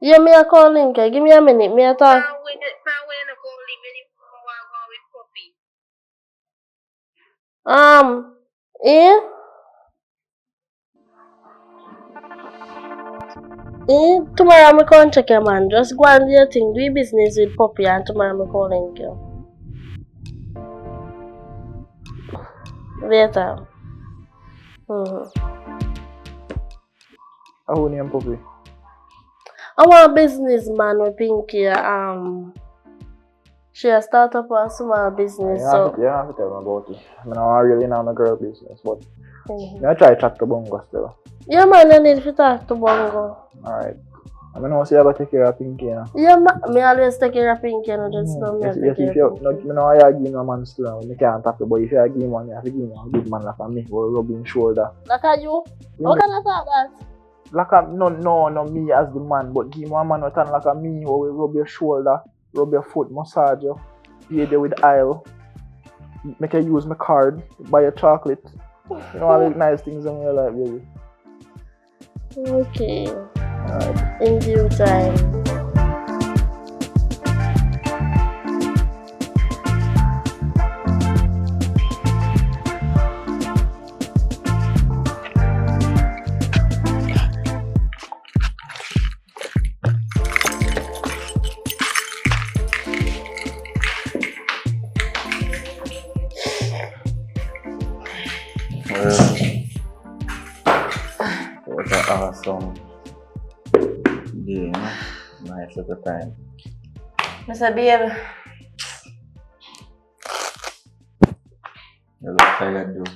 Yeah, me a call link. Give me a minute. Me a talk.
When you're not calling me, you go with puppy.
Eh? Tomorrow I'm going to check your man. Just go and do your thing. Do your business with Poppy and tomorrow I'm calling you. Later.
Who name Puppy?
I want a businessman with Pinky. She has started up a small business.
You
So
have to tell me about it. I mean, I really know my girl business, but
Mhm.
I try to chat to Bunga still.
Yeah, man, I need to talk to Bongo.
Alright. I mean, I say I gotta take care of Pinky, you know.
Yeah, me always take care of Pinky and I just know me
Yes,
take
if
care
you,
of
no,
Pinky.
me know I give him a man still, I can't talk to, but if you give him one, you have to give him a good man like a me, or rub him shoulder.
Like how you? How can I talk that?
Like a, no, me as the man, but give him a man with like a me, or we rub your shoulder, rub your foot, massage you, be there with aisle, make you use my card, buy a chocolate. You know all these nice things in your life, baby.
Okay.
Alright.
In due time.
What an awesome day, nice at the time.
Mr. Babe,
You look tired, though.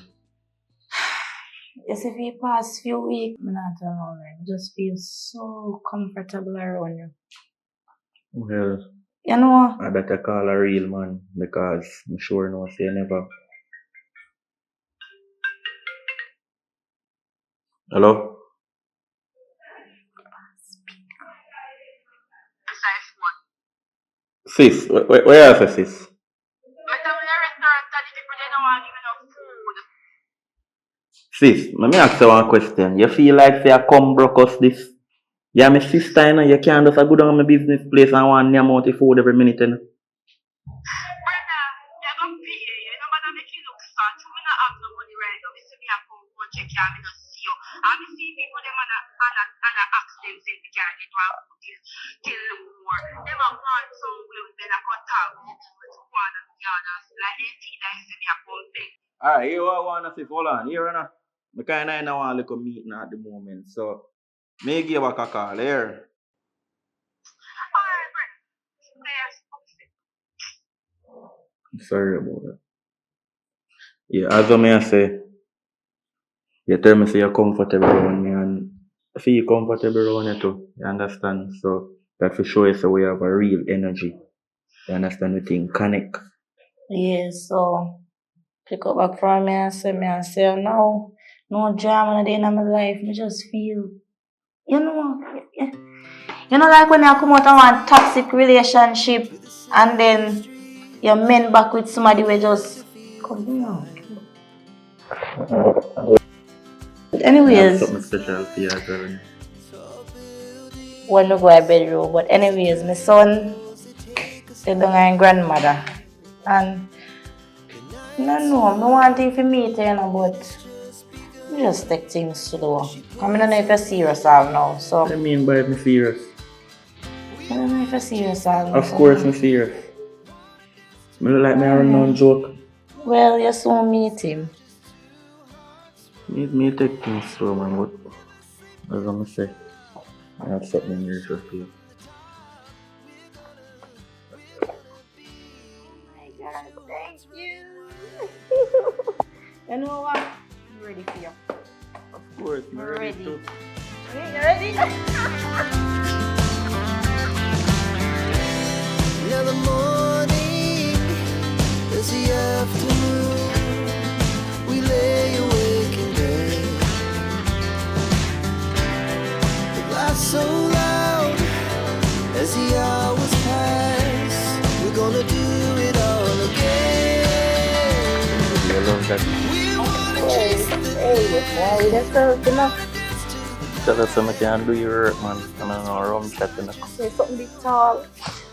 yes, if you past few weeks, I'm not alone. I just feel so comfortable around you.
Well,
You know,
I better call a real man because I'm sure no say never. Hello? Sis, where is the sis? Sis, let me ask you one question. You feel like say I come broke us this? Yeah, my sister, you know, you can't just go down my business place and want name out the food every minute, you know. Alright, here what I want to say, hold on, here now. I kind of want a little meeting at the moment, so may give back a call here. Sorry about that. Yeah, as I say, you tell me say you're comfortable around me and I feel comfortable around you too. You understand? So that for sure is so we have a real energy. You understand the thing? Connect.
yeah, so pick up back from me and say, no drama at the end of my life. I just feel, you know, like when you come out of one toxic relationship and then you're men back with somebody who just come out. But
I have
anyways,
something special for you as well.
when we go to bedroom. But anyways, my son, they don't have grandmother. And I don't know, I want him to meet her, you know, but I just take things slow. I don't know if you're serious all now, so
What do you mean by me serious?
I don't know if you're serious all now.
Of course I'm serious. Me look like me a run joke.
Well, you soon meet him.
Me take things slow, man, but As I say, I have something here to feel.
My God, thank you. You know what? I'm ready for you.
Of course, I'm ready
Ready.
too.
You ready?
Yeah, the morning is the afternoon. We lay awake in bed. The laughs so loud as the hours pass. We're gonna do it all again.
I love that.
We wanna chase the
Why that's so enough?
Tell us something can do your work, man. I'm in a rum chat in the
Say something big tall.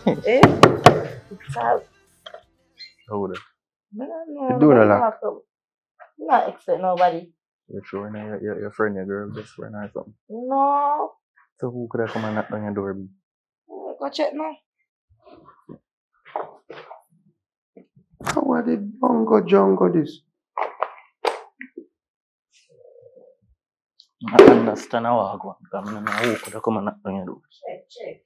Eh? Big tall.
hold it.
No,
Do that,
I'm not expect nobody.
You're sure now your friend, your girl, best friend or something.
No.
So who could have come and knock on your door? Be?
Go check now.
How are the bongo jungle this?
I understand how I go. I don't know who could have come and knock on your door.
Check.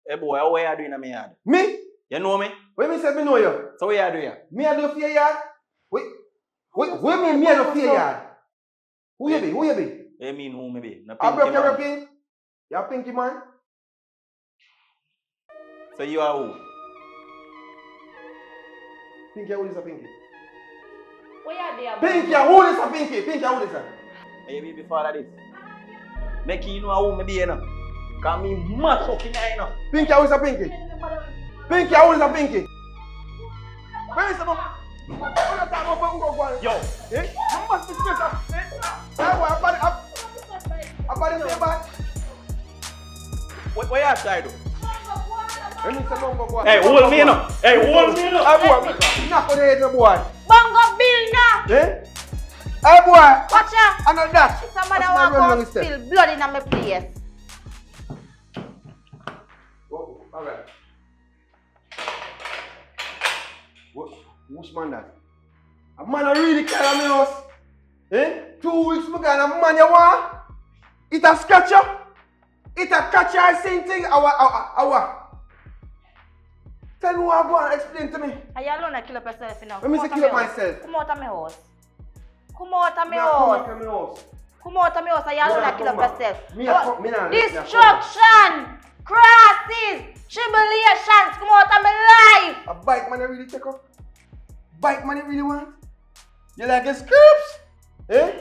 Hey boy, how you doing in my yard?
Me?
You know me?
What me say me know you?
So what you doing?
Me I do fear yard? What me I do fear yard? Who you be? Who you be?
Hey, mean who me be? No
I
pinky
broke your
man.
pink. You a pinky man?
So you are who?
Pinky, who is a pinky?
Where are they?
Pinky, who is a pinky? Pinky, who is a?
Hey, baby father this. Make you know who me be, you know. Cause me mash up in here, you know.
Pinky, who is a pinky? Pinky, who is a pinky? Where is the mama?
Yo,
Eh? You must be special. Eh? Hey, boy, I'm say bad.
what you have to do?
Let me say bongo boy.
Hey, hold me, you know. Hey, hold me, you know.
Hey, boy, knock on the head, my boy.
Bongo Bill now.
Eh? Hey, boy.
Watch out.
I know that.
Somebody
That's my
want
run
to
long step.
spill blood in my place.
Oh, all right. Which man that? A man a really care of me house. Eh? 2 weeks me gone, a man you want? It a scratch you? It a catch you, same thing. Our. Tell me what I go and explain to me.
Are you alone to kill up yourself now?
Let me say kill up myself.
Come out of my house. Come out of my
Me a come
house.
back to me house.
Come out of my house. Are you
Me
alone
not
to kill up
come back.
yourself?
Me a come- me not- me a come back.
Destruction! Crosses! Tribulations! Come out of my life!
A bike man you really take up? Bike man you really want? You like a scripts? Eh?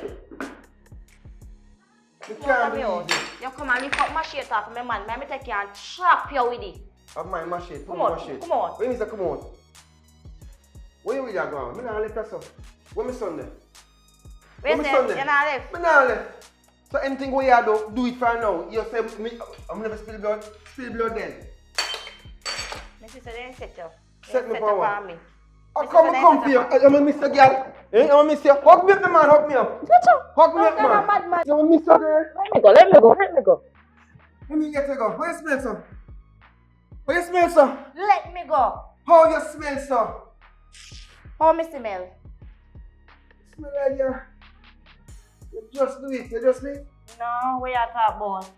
You
Come out
can't
of my house.
believe it.
You come and lift up my shit off of my man. Let me take you and chop you with it.
Have my machine,
Come on, come on.
When is that come on? Where you with that going? Me not left that son. Where my son there?
Where
my
say
son there?
you not left?
Me not left. So anything we you do it for now. You say me, I'm never spill blood then.
My sister didn't set you.
Set me
Set
for
up
what?
on me.
Oh, come here. I'm a Mr. Girl. Eh? I'm a Mr. Hug me up, man. Hug me up. Hug me up, man. I'm a Mr. Girl.
Let me go.
Let me get to go. Where you smell, sir? Where you smell, sir?
Let me go.
How you smell, sir?
How me smell?
Smell like you just do it. You just me.
No, where you talk about?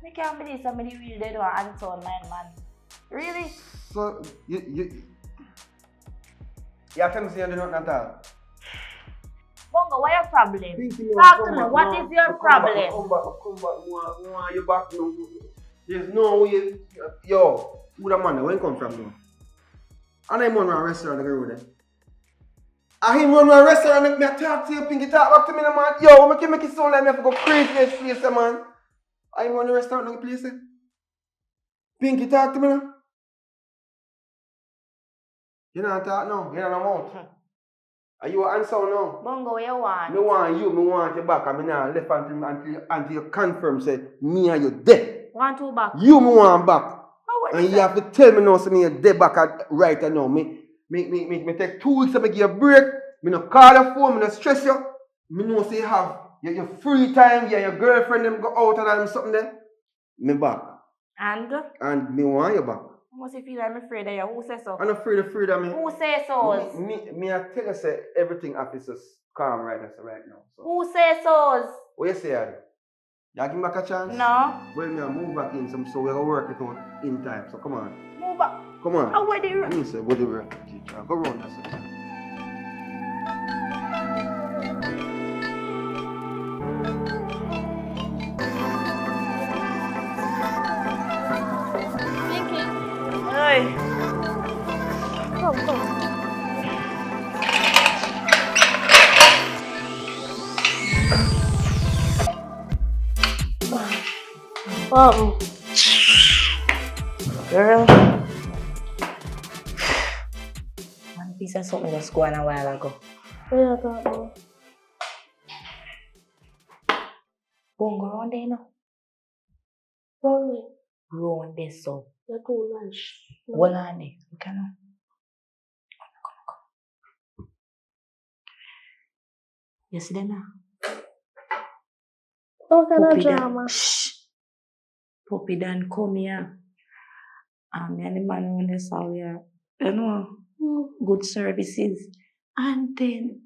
I can't believe somebody really did want answer on man. Really?
So you tell me say you do nothing at all.
Bongo, what your problem?
Pinky,
Talk to me. What is your problem?
Come back. More you back now. There's no way. Yo, who the man? Where you come from now? And I'm on a restaurant the road there. I him run a restaurant and make me talk to you, Pinky, talk back to me, man. Yo, make it sound like me have to go crazy this place, man. I run a restaurant in the place there. Pinky, talk to me now. You don't talk now. You don't know mouth. Are you answer now?
Bongo, what you want?
Me want you back, and me not left until you confirm say me and you dead.
Want to back?
You me want back.
How what
And
you
you have to tell me now say me you dead back right now. Me take 2 weeks to make you a break. Me no call your phone, me no stress you. Me know say you have your free time, your girlfriend them go out and them something then. Me back. And me want you back.
Must you feel like I'm afraid of you? Who says so?
I'm afraid of me.
Who says so?
Me I tell you say everything officers calm right now. So.
Who says so?
What you say, Adi? You give me back a chance?
No.
Well, me I move back in some, so we're gonna work it out in time. So come on.
Move back.
Come on.
Oh, where do you...
Me say, what do you teacher? Go round that side.
Hey.
Come.
Girl. One piece of something just go on a while ago.
Where you talk about?
Bongo round there, no?
Wrong.
Round there, so.
You're too lunch.
Hold on there. You can. You see them now?
What kind of drama?
Shh. Puppy Dan come here. Me and the man on the side here. You know, good services. And then,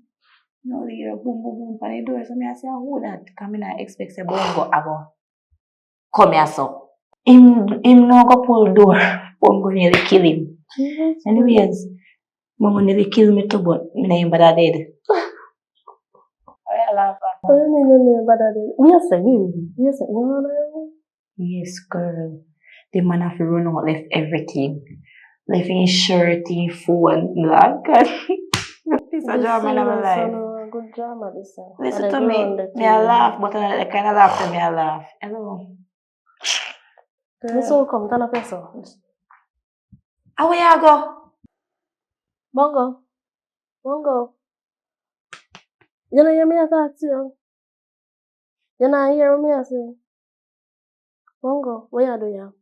you know, you hear boom, boom, boom, on the door. So I say, who that? Come in and expect say Bongo, I go. Come here, so. Him no go pull door. Bongo nearly kill him. Anyways, Bongo nearly kill me too, but me not even bother dead. I laugh at Yes, girl. The man have to run out, left everything. Left his shirt, his phone, black. Piece of drama in my life.
Good drama this time.
Listen to me. Me I laugh, but the kind of laughter me I laugh. Hello.
This all come, turn up yourself.
How where you go?
Bongo. You know hear me talk to you? You not hear me I say? Bongo, what you do here?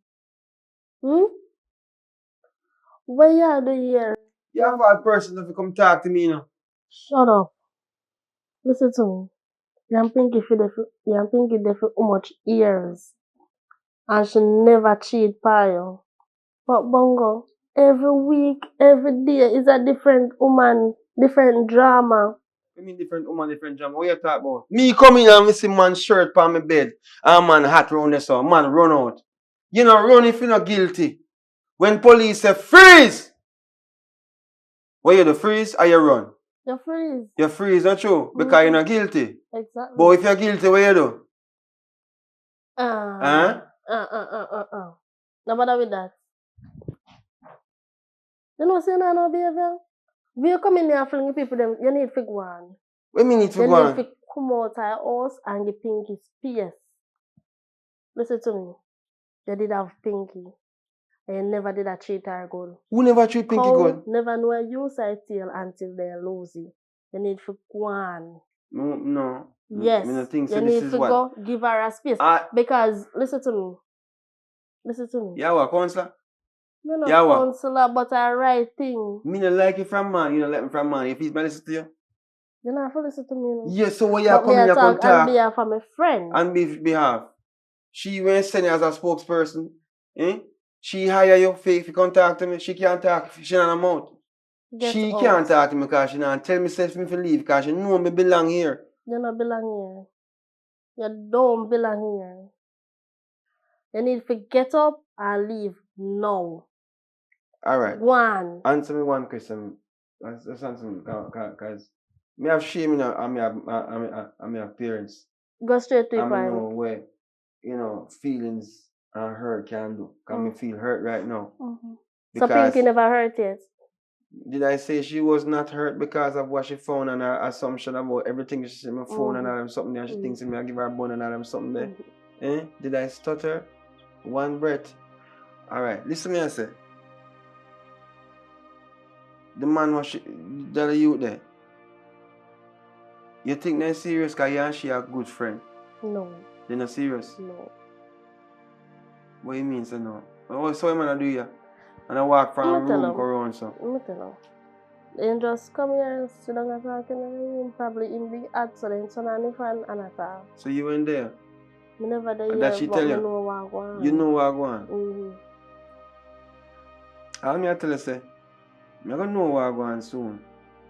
What you do here?
You have a person if you come talk to me, you know.
Shut up. Listen to me. You think if you for how much years and she never cheat by you. But Bongo, every week, every day is a different woman, different drama.
I mean different woman, different drama. What you talk about? Me come in and see man shirt on my bed and man hat round there so man run out. You know run if you're not guilty. When police say freeze! What you do, freeze or you run?
You freeze.
You freeze, not true? Because you're not guilty.
Exactly.
But if you're guilty, what you do?
No bother with that. You know, say no behavior. We come in here fling people them. You need to go on.
What mean need to go
You
on?
need to come out of your house and give Pinky space. Listen to me. You did have Pinky. And you never did a treat her good.
Who never treat Pinky good?
Never know you side tail until they lose you. You need to go on.
No.
Yes.
I think so.
You
This
need
is
to
what?
go give her a space. Because listen to me.
Yeah, what counselor?
Me not
Yeah, what?
counselor, but a right thing.
Me not like you from man. You don't like me from man. If he's my listen to you.
You not have to listen to me.
Yeah, so when you
But
come in, you come talk.
on behalf of my friend.
On behalf. She went send you as a spokesperson. She hire you if you can't talk to me. She can't talk. She not a mouth. She can't talk to me because she not tell me self me to leave because she know me belong here.
You don't belong here. You don't belong here. You need to get up and leave now.
Alright.
Go on.
Answer me one question. Let's answer me because me have shame on my appearance.
Go straight to the
I
point.
know where, feelings and hurt can do. Can me feel hurt right now.
So Pinky never hurt yet?
Did I say she was not hurt because of what she found and her assumption about everything she said on my phone and all them something there? She thinks me I give her a bun and all them something there. Did I stutter? One breath. Alright, listen to me I say. The man was that youth there. You think they're serious because you and she are good friend?
No.
They're not serious?
No.
What you mean, so no? What so man do you? And I walk from room go around so.
Let me tell you. Then just come here and sit down and talk in the room, probably in big ad, so then turn on the fan and I talk.
So you went there?
I never there
and that she tell you?
know what I want.
You know what I want? All me I tell you say, me gonna know what going soon.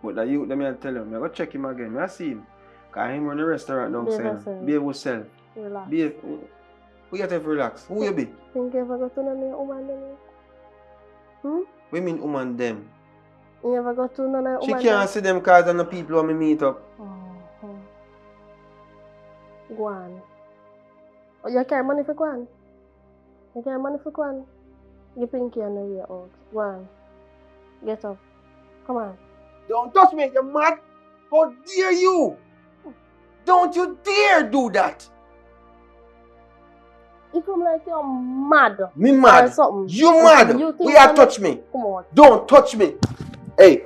But the youth, them I tell you, me gonna check him again. Me I see him. Cause him run the restaurant downstairs. Be able to sell.
Relax.
Who you tell to relax? Who you be?
Think you ever go to none of your woman them?
What you mean woman them?
You ever go to none of
She
woman
can't see them cause of the people who me meet up.
Go on. Oh, you carry money for Gwan? You carry money for Gwan? You Pinky on the way out. Go on. Get up. Come on.
Don't touch me, you're mad. How dare you? Don't you dare do that.
You come like you're mad.
Me mad.
Or something.
You mad.
You think
We are
I'm
touch me.
Come on.
Don't touch me. Hey.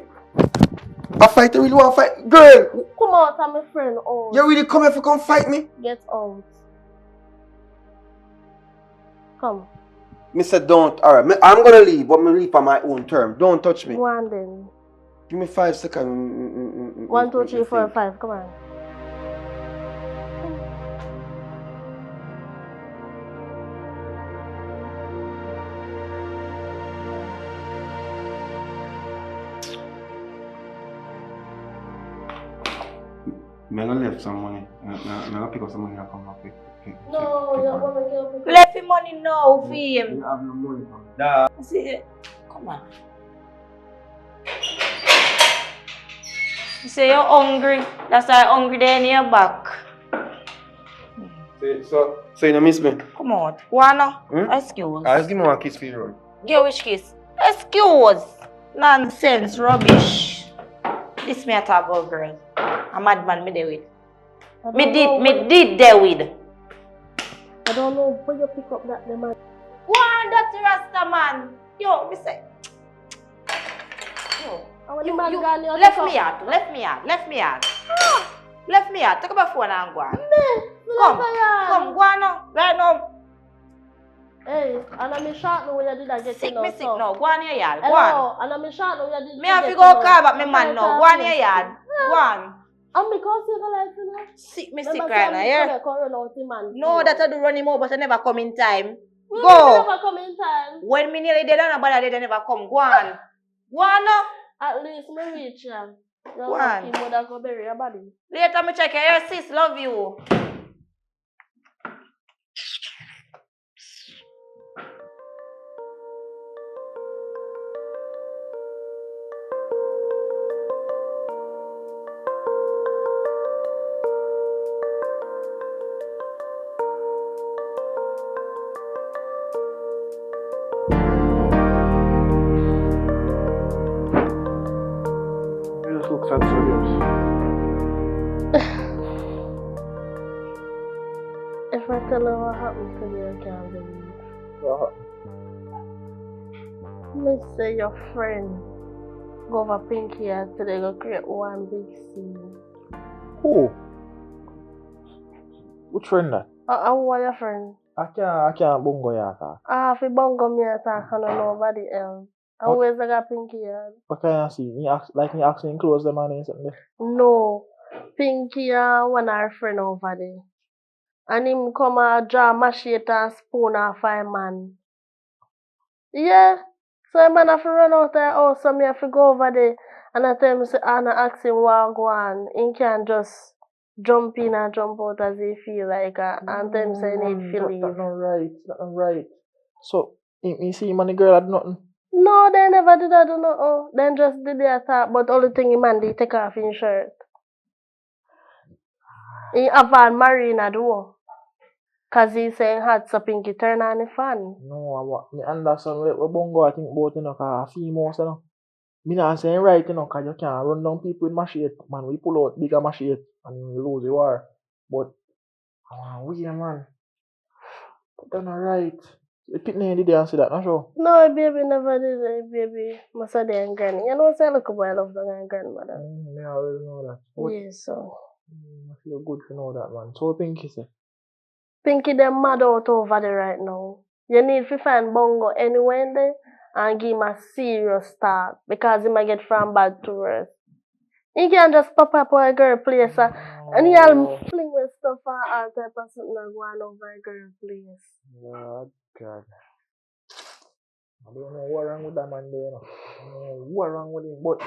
A fight, you really want to fight? Girl.
Come out, I'm a friend. Oh.
You really come here to come fight me?
Get out. Come.
Me said don't. Alright, I'm gonna leave, but me leave on my own term. Don't touch me.
Go on then.
Give me 5 seconds.
1, 2, 3, 4, 5. Come on.
Me gonna left some money. Me gonna pick up some money and come back.
No, you're gonna kill me.
Left him money now for him.
I have no money for me.
See, come on. You say you're hungry. That's why you're hungry there in your back.
So you don't miss me?
Come on. Wanna?
Hmm?
Excuse.
Just give me one kiss for you, road.
Give which kiss? Excuse. Nonsense, rubbish. This me a talk about, girl. A madman me there with. Me did there with.
I don't know where you pick up that man.
One dirty Rasta man. Yo, me say. Yo. You left me out. Left me out. Take up my phone and go on. Come, go on now. Right now.
Hey, and I'm shot now where you did that get
Sick
you
me
now,
sick
so.
now. Go on your yard. Go
Hello,
on.
and I'm shot now where you did
Me have to go call back my man now. Go on your yard. Go on.
And because you go like, you know.
Sick me sick right now, yeah?
Man,
No, that I do run him over, but I never come in time.
Well,
Go.
never come in time.
When me nearly dead and nobody they never come. Go on. Go on now.
At least me reach him.
Go on.
He would have go bury your body.
Later me check your sis, love you.
You just look sad, serious.
If I tell her what happened to me, I can't believe.
What
Me say your friend go over Pinky here today go create one big scene.
Who? Which friend that?
Who are your friend?
I can't bungo yata.
If you bongo me attack and nobody else. And
What?
where's the Pinky here?
What can I see? Me asking close the man in something.
No. Pinky one of her friend over there. And him come draw machete and spoon off a man. Yeah. So a man have to run out of the house, so me have to go over there and I tell him say Anna ask him what go on. He can just jump in and jump out as he feel like and tell him say he need to leave.
That's not right. That's not right. So, you see him and the girl had nothing.
No, they never did that, do nothing. They just did their attack, but only thing him man did take off his shirt. He have on Marina do. Cause he saying hot so Pinky turn on the fan.
No, me understand what bungo I think about, you know, cause females, you know. Me not saying right, you know, cause you can't run down people with machete. Man, we pull out bigger machete and we lose the war. But, we man. That's not right. The picnic did they say that, not sure.
No, baby never did it, baby. Must have and granny. You know, say look boy love the grandmother.
Me always know that. But,
Yes, so.
I feel good to know that, man. So Pinky say.
Pinky them mad out over there right now. You need to find Bongo anywhere in there and give him a serious start because he might get from bad to worse. He can't just pop up at a girl place and he'll fling with stuff and all type of something and go on over a girl place.
God. I don't know what wrong with that man there, you know. What wrong with him? But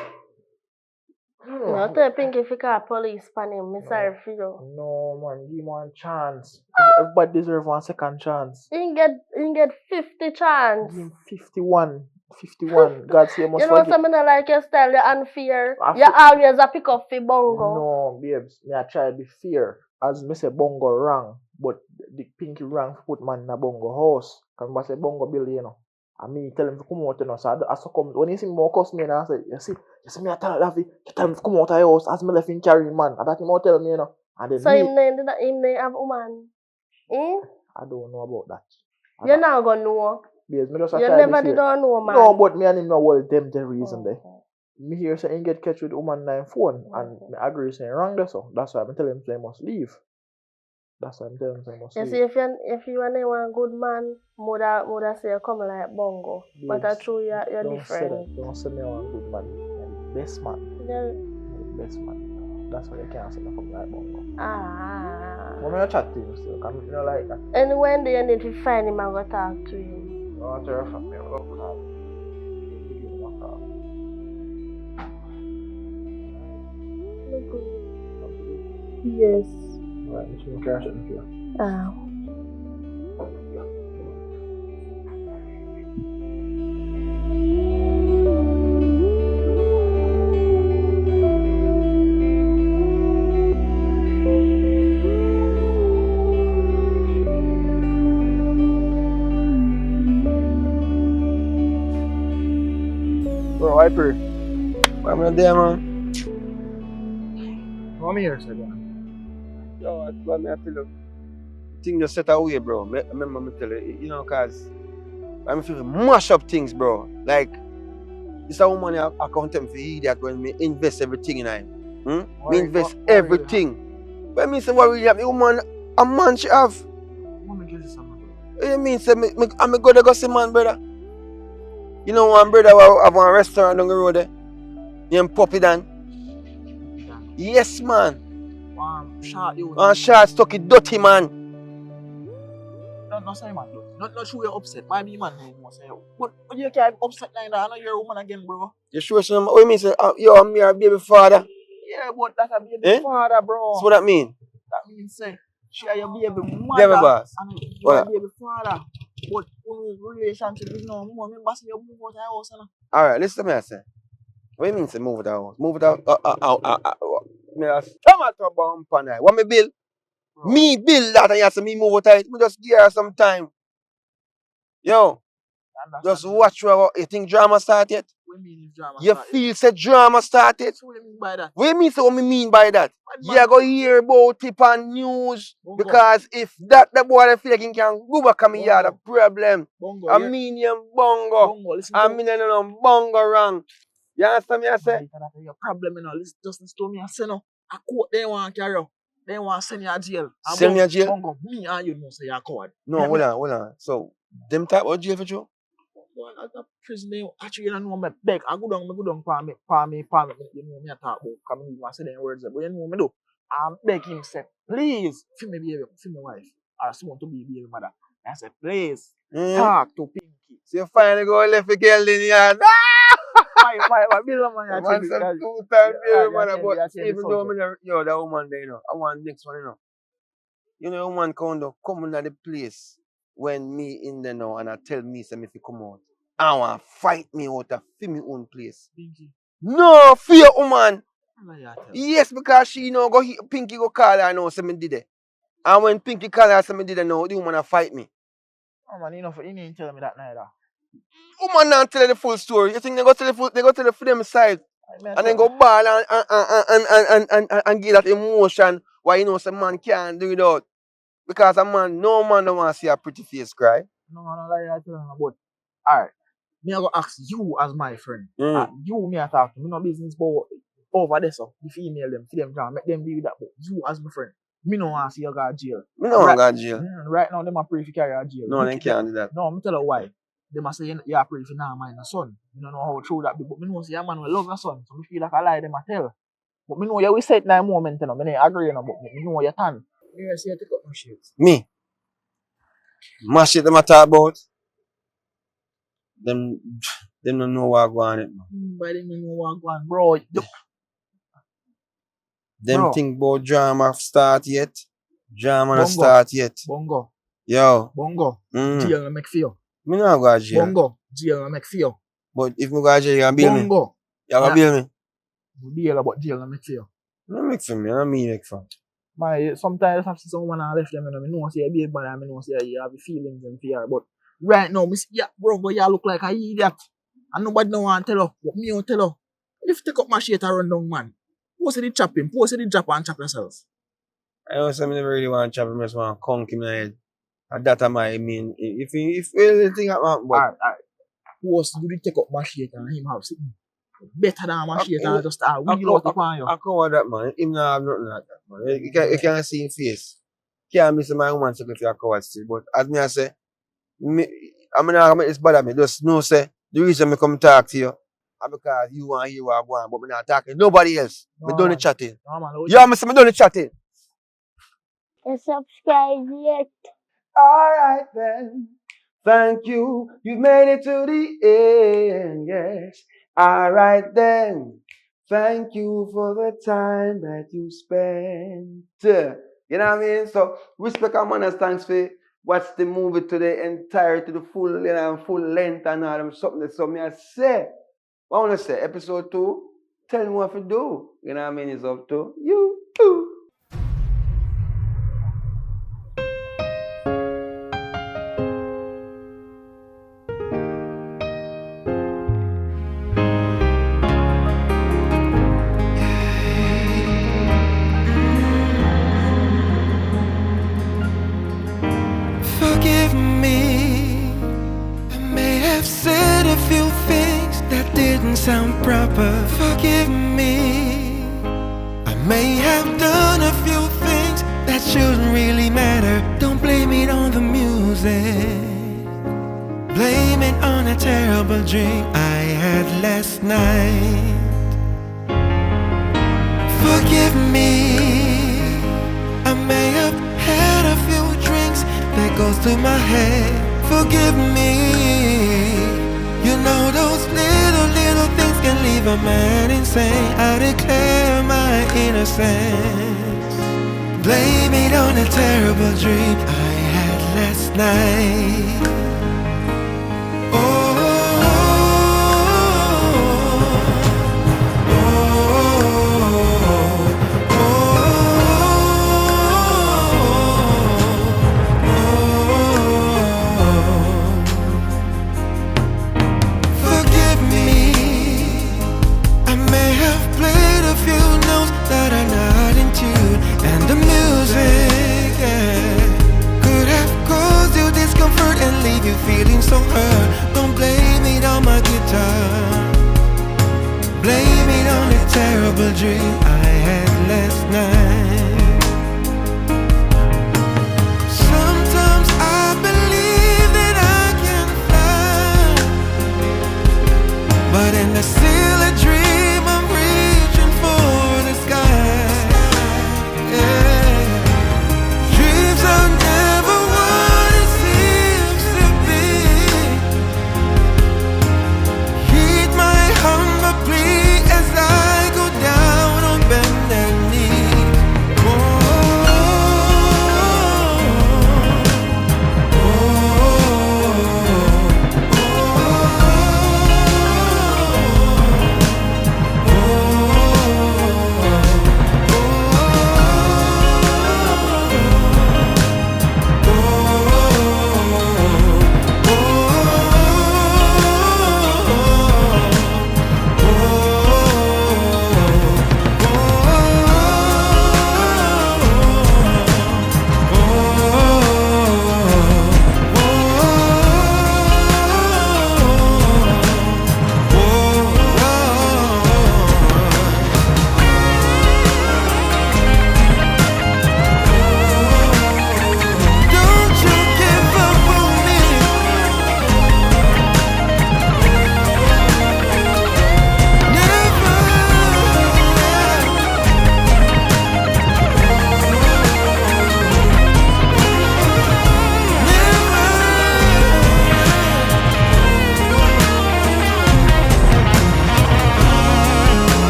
You know, tell Pinky if you call police on him, me sorry for you.
no man, give him one chance. Everybody deserve one second chance.
He get 50 chance.
Give him 51. 51. God say you must
You know
forgive.
something I like your style, you're unfair.
I
You always a pick up for bongo.
No, babes, me I try to be fair. As me say bongo wrong, but the Pinky wrong to put man in a bongo house. Cause me say bongo bill, you know. And me tell him to come out, you know. So I so come when he see me more cuss me and I say, you see me I tell Daffy, tell him to come out of the house as me left him carrying man. And that him out tell me, you know. And then
So
me,
him name have woman. Eh?
I don't know about that.
You're not gonna know.
Babes, me just a
You
try
never
to be
did
fair.
know, man.
No, but me and him know well them the reason there. Me hear say he get catch with woman 9 phone and me agree saying wrong there so. That's why I'm telling him say he must leave. That's why I'm telling him say he must
You
leave.
see, if you are one good man, mother say you come like bongo. But
Babes,
I true you're
don't say that.
different.
Don't say me one good man. I'm the best man.
Yeah.
I'm the best man. That's why you can't say me come like bongo.
Ah.
I'm gonna chat to him still, cause you know like that.
And when do you need to find him and go talk to him?
I want to refer me, I'll go call him. Give him a call.
Yes.
Alright, I'm just gonna cash it for you.
Ah.
Bro, I pray.
I'm not there, man.
Come here, sir.
Yo, that's what I tell you. Thing just set away, bro. Remember me tell you, you know, cause I'm feeling mash up things, bro. Like this a woman I contempt for idiot when me invest everything in him. Me invest everything. But me say what really happen, woman, a man she have.
Let me give you something.
You mean say I'm gonna go see man, brother? You know one brother who have one restaurant down the road there? Named Poppy Dan. Yes, man.
Shot you.
Shot stuck it dirty, man.
No, say man, not sure you're upset. Might be man who wants to say, but you can't upset like that. I know you're a woman again, bro.
You sure some? What you mean say, yo, I'm your baby father?
Yeah, but that's a baby father, bro.
So what that mean?
That means say, she are your baby mother.
Yeah, boss.
And you are baby father. But when relationship is no more, remember say you move out of the house, you know?
Alright, listen to me I say. What you mean say move it out? Move it out? Me ask, come out to bump on that. What me bill? Bro. Me bill that and you say me move out of it. Me just give her some time. Yo, just watch you think drama start yet?
What do you mean drama
you
started?
Feel say drama started?
So what do you mean by that?
What you mean say what me mean by that? You go hear about it on news. Bongo. Because if that the boy feel like he can go back and me had a problem.
Bongo,
I mean him bongo. I mean no bongo wrong. You understand me I say?
That's your problem, you know. Listen to me I say no. I quote they want to carry you. They want to send you to jail.
Send me to jail?
Bongo, me and you know say you're coward.
No, hold on. So them type of jail for you?
Well, at the prison, actually, you know, me beg. I go down, for me. You know, me I talk about, come here, I say them words, but you know what me do? I beg him, say, please, feel me baby, feel me wife, or someone to be baby mother. I say, please, talk to Pinky.
So you finally go left the girl in here.
My bill, man,
I some 2 times baby mother, but even though that woman there, you know, I want next one, you know. You know, woman come into the place when me in there now and I tell me say me if you come out. I want fight me out of my own place.
Pinky.
No, fear woman. Yes, because she Pinky go call her now say me did it. And when Pinky call her say me did it now, the woman a fight me.
Oh man, you didn't tell me that neither.
Woman not tell the full story. You think they go tell the for them side. And then go ball and give that emotion why you know some man can't do it out. Because no man don't want to see a pretty face cry.
No, like I tell you about. Alright. Me I go ask you as my friend. You me I talk to. Me no business but over there so. If you email them, try make them deal with that. But you as my friend. Me no want to see you go to jail.
Me no want to go to jail.
Right now them a pray if you carry a jail.
No, they can't do that.
No, me tell you why. They must say you are pray if you not mind a son. You don't know how true that be. But me know say a man will love your son. So me feel like I lie them a tell. But me know you will say it in a moment, you know. Me don't agree, you know, but me know your turn. You see you take up my shit.
Me? My shit them I talk about? Them Them don't know what go on it, man.
But they don't know what go on, bro.
Them
Bro.
think about drama start yet. Drama not
Bongo.
start yet.
Bongo.
Yo.
Bongo.
Mm.
Jail no make feel.
Me not go to jail.
Bongo. Jail no make feel.
But if me go to jail, you can bail me.
Bongo.
You can bail me.
Bail but jail no make feel.
No make for me. I don't mean make for.
My sometimes I see someone and left them and I know say a baby and I know say you have feelings and fear. But right now, me see Bongo, you look like a idiot. And nobody no want tell her. What me want tell her? If you take up my shit and run down, man. Post the chopping, post the drop and chop yourself.
I know some never really want to chop him, just want to conk him in the head. And that I mean, if anything happen, but
Alright. Post do the take up my shit and him have something better than my shit and just wheel out upon you.
I come with that, man. Him not have nothing like that, man. You can't see him face. Can't miss my woman so if you're a coward still. But as me I say, I'm not gonna make this bother me. Just know say the reason I come talk to you is because you want to hear what I want, but I'm not talking to nobody else.
No,
Me done the
man.
chatting.
No, man,
Yeah, me done the chatting.
You subscribe yet?
Alright then. Thank you. You've made it to the end, yes. Alright then. Thank you for the time that you spent. You know what I mean? So respect and manners, thanks for watch the movie to the entirety, the full, full length and all them something. So me I say, what I wanna say, episode 2, tell me what to do. You know what I mean? It's up to you.
Forgive me. I may have said a few things that didn't sound proper. Forgive me. I may have done a few things that shouldn't really matter. Don't blame it on the music. Blame it on a terrible dream I had last night. Forgive me. I may have had a few drinks that goes through my head. Forgive me. You know those little things can leave a man insane. I declare my innocence. Blame it on a terrible dream I had last night. Forgive me. I may have played a few notes that are not in tune, and the music could have caused you discomfort and leave you feeling so hurt. Don't blame it on my guitar. Blame it on a terrible dream